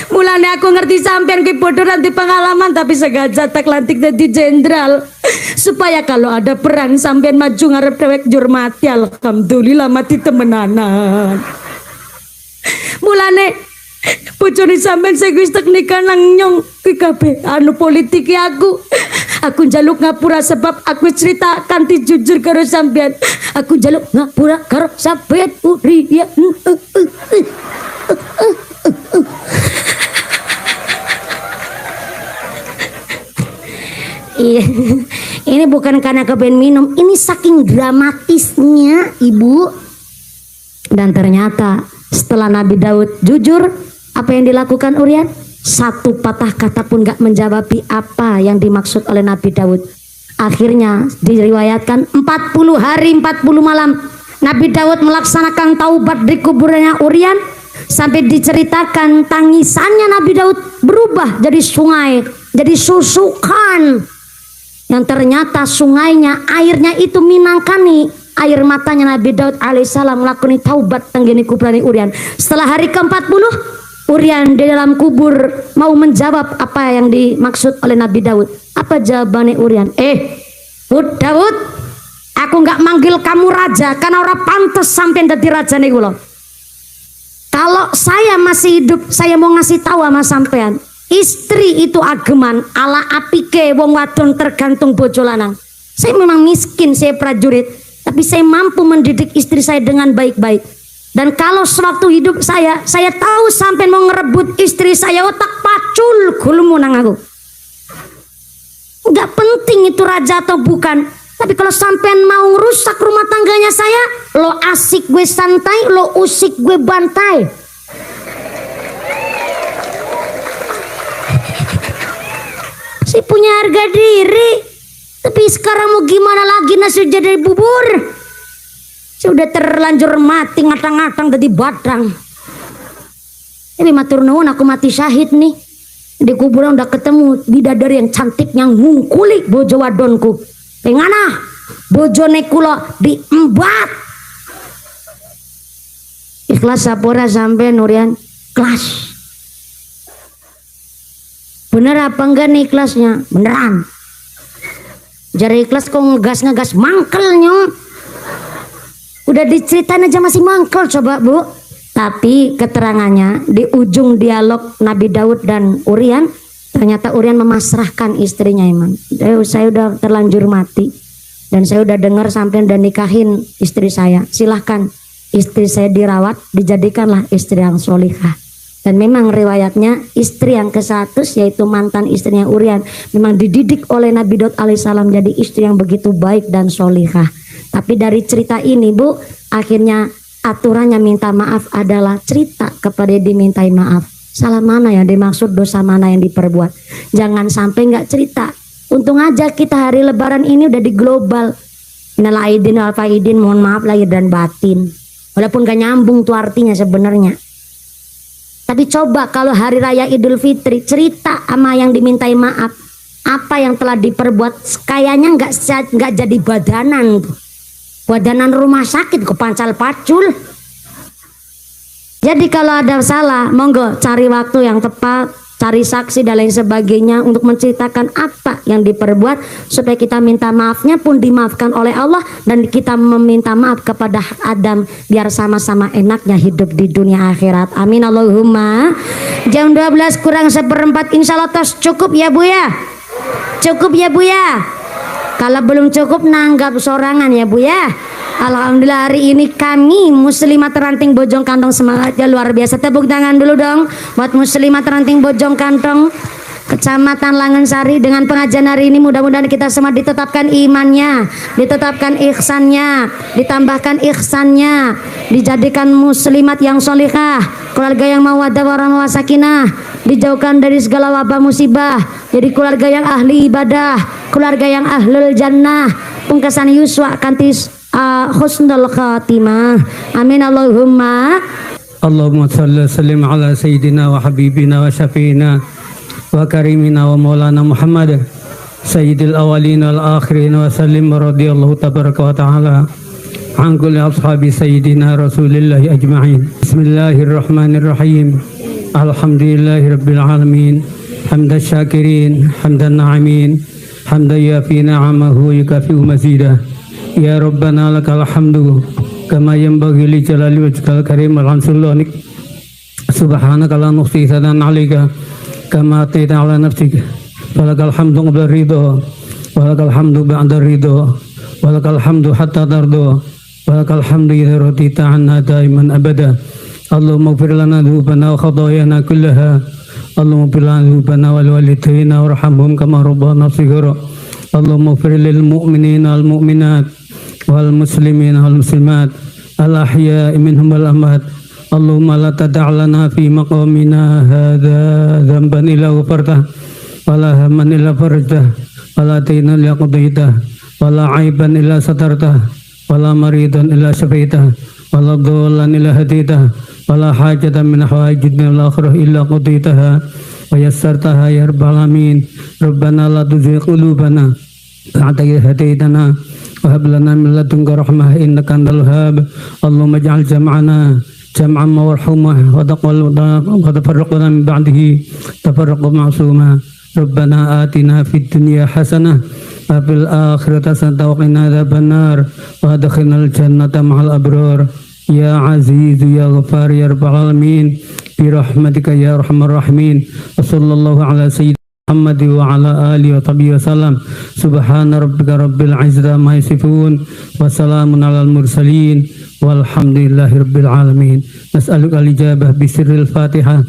Mulane aku ngerti sampean ki bodoh nanti pengalaman tapi sengaja tak lantik jadi jenderal supaya kalau ada perang sampean maju ngarep dewek jur mati. Alhamdulillah mati temenanan. Mulane bojone sampean sing wis tek nikah nang nyong ki kabeh anu politik aku njaluk ngapura sebab aku cerita kanthi jujur karo sampean. Aku njaluk ngapura karo sampean Urian. Iya, ini bukan karena kepen minum, ini saking dramatisnya Ibu. Dan ternyata setelah Nabi Daud jujur, apa yang dilakukan Urian? Satu patah kata pun gak menjawabi apa yang dimaksud oleh Nabi Daud. Akhirnya diriwayatkan 40 hari 40 malam Nabi Daud melaksanakan taubat di kuburannya Urian. Sampai diceritakan tangisannya Nabi Daud berubah jadi sungai, jadi susukan. Yang ternyata sungainya airnya itu minangkani air matanya Nabi Daud alaihissalam melakukan taubat tenggini kuburan Urian. Setelah hari ke-40 Urian di dalam kubur mau menjawab apa yang dimaksud oleh Nabi Daud. Apa jawabannya Urian? Daud, aku nggak manggil kamu raja karena orang pantas sampai jadi raja nih gulo. Kalau saya masih hidup, saya mau ngasih tahu sama sampean. Istri itu ageman ala apike wong wadon tergantung bojo lanang. Saya memang miskin, saya prajurit, tapi saya mampu mendidik istri saya dengan baik-baik. Dan kalau sewaktu hidup saya tahu sampai mau ngerebut istri saya, otak pacul gulumu nang aku. Nggak penting itu raja atau bukan, tapi kalau sampean mau ngerusak rumah tangganya saya, lo asik gue santai, lo usik gue bantai. Saya punya harga diri, tapi sekarang mau gimana lagi nasi jadi bubur. Sudah terlanjur mati ngatang-ngatang tadi badang. Tapi matur nuwun aku mati syahid nih. Di kuburan udah ketemu bidadari yang cantik yang ngungkuli bojo wadonku. Pengana bojone kula diembat. Ikhlas sapora sampai Nurian? Ikhlas. Bener apa enggak nih ikhlasnya? Beneran. Jari ikhlas kok ngegas mangkelnya. Udah diceritain aja masih mangkel coba Bu. Tapi keterangannya di ujung dialog Nabi Daud dan Urian, ternyata Urian memasrahkan istrinya Iman. Saya udah terlanjur mati dan saya udah dengar sampai udah nikahin istri saya. Silahkan istri saya dirawat, dijadikanlah istri yang solihah. Dan memang riwayatnya istri yang ke-100 yaitu mantan istrinya Urian memang dididik oleh Nabi Daud alaihissalam jadi istri yang begitu baik dan solihah. Tapi dari cerita ini Bu, akhirnya aturannya minta maaf adalah cerita kepada dimintai maaf. Salah mana yang dimaksud, dosa mana yang diperbuat. Jangan sampai nggak cerita. Untung aja kita hari lebaran ini udah di global. Minal aidin wal faidin, mohon maaf lahir dan batin. Walaupun gak nyambung tuh artinya sebenarnya. Tapi coba kalau hari raya Idul Fitri cerita sama yang dimintai maaf, apa yang telah diperbuat, kayaknya nggak jadi badanan tuh. Badanan rumah sakit ke pancal pacul. Jadi kalau ada salah, monggo cari waktu yang tepat, cari saksi dan lain sebagainya untuk menceritakan apa yang diperbuat, supaya kita minta maafnya pun dimaafkan oleh Allah, dan kita meminta maaf kepada Adam biar sama-sama enaknya hidup di dunia akhirat. Amin Allahumma. Jam 12 kurang 1/4 insya Allah tos cukup ya Bu ya? Cukup ya Bu ya? Kalau belum cukup nanggap sorangan ya Bu ya. Alhamdulillah hari ini kami Muslimat Ranting Bojong Kantong semangatnya luar biasa. Tepuk tangan dulu dong buat Muslimat Ranting Bojong Kantong Kecamatan Langensari. Dengan pengajian hari ini mudah-mudahan kita semua ditetapkan imannya, ditetapkan ihsannya, ditambahkan ihsannya, dijadikan muslimat yang solihah, keluarga yang mawaddah warahmah wasakinah, dijauhkan dari segala wabah musibah, jadi keluarga yang ahli ibadah, keluarga yang ahlul jannah, pungkasan yuswa kantis husnul khatimah. Amin Allahumma. Allahumma salli sallim ala sayyidina wa habibina wa syafiina wa karimina wa maulana Muhammad sayyidil awalin wal akhirin wa sallim radhiyallahu tabaraka wa ta'ala an kulli ashabi sayyidina rasulillahi ajma'in. Bismillahirrahmanirrahim. Alhamdulillahi rabbil alamin. Hamdan syakirin, hamdan na'imin, hamdan yafi na'amahu yukafi'u mazidah. Ya Rabbana lakal hamdu kama yanbaghi li jalali wajhikal karim wal ansullanik. Subhanaka la nuhsi sanan 'alaika kama ataita 'ala nafsika. Walakal hamdu qabla ridha, walakal hamdu ba'da ridha, walakal hamdu hatta tarda, walakal hamdu idza radita 'anna daiman abada. Allahumma ighfir lana dhunubana wa khataayana kullaha. Allahumma ighfir lana dhunubana wal walidayna warhamhum kama rabbana shighara. Allahumma ighfir lil mu'minina wal mu'minat wal muslimin wal muslimat al ahya'i minhum wal amwat. Allahumma la tada' lana fi maqamina hadza dhanban illa ghafartah wa la hamman illa farajtah wa la daynan illa qadaitah wa la 'aiban illa satartah wa la maridan illa syafaitah wa la dhallan illa hadaitah wa la hajatan min hawaijina al akhirah illa qadaitaha wa yassartaha ya rabbal alamin. Rabbana la tuzigh qulubana ba'da idh hadaitana wa hab lana min ladunka rahmah innaka antal wahhab. Allahumma ij'al jam'ana jam'an marhumah wa tafarraqna min ba'dihi tafarruqan ma'suma. Rabbana atina fid dunya hasanah wa fil akhirati hasanah wa qina adzabannar wa adkhilnal jannata ma'al abrar. Ya Aziz ya Ghaffar ya rabbal alamin bi rahmatika ya arhamar rahimin. Wa sallallahu ala sayyidina Muhammad wa ala alihi wa sahbihi wasallam. Subhana rabbika rabbil izzati amma yasifun wa salamun alal mursalin walhamdulillahi rabbil alamin. Nas'aluka al-ijabah bi sirril Fatihah.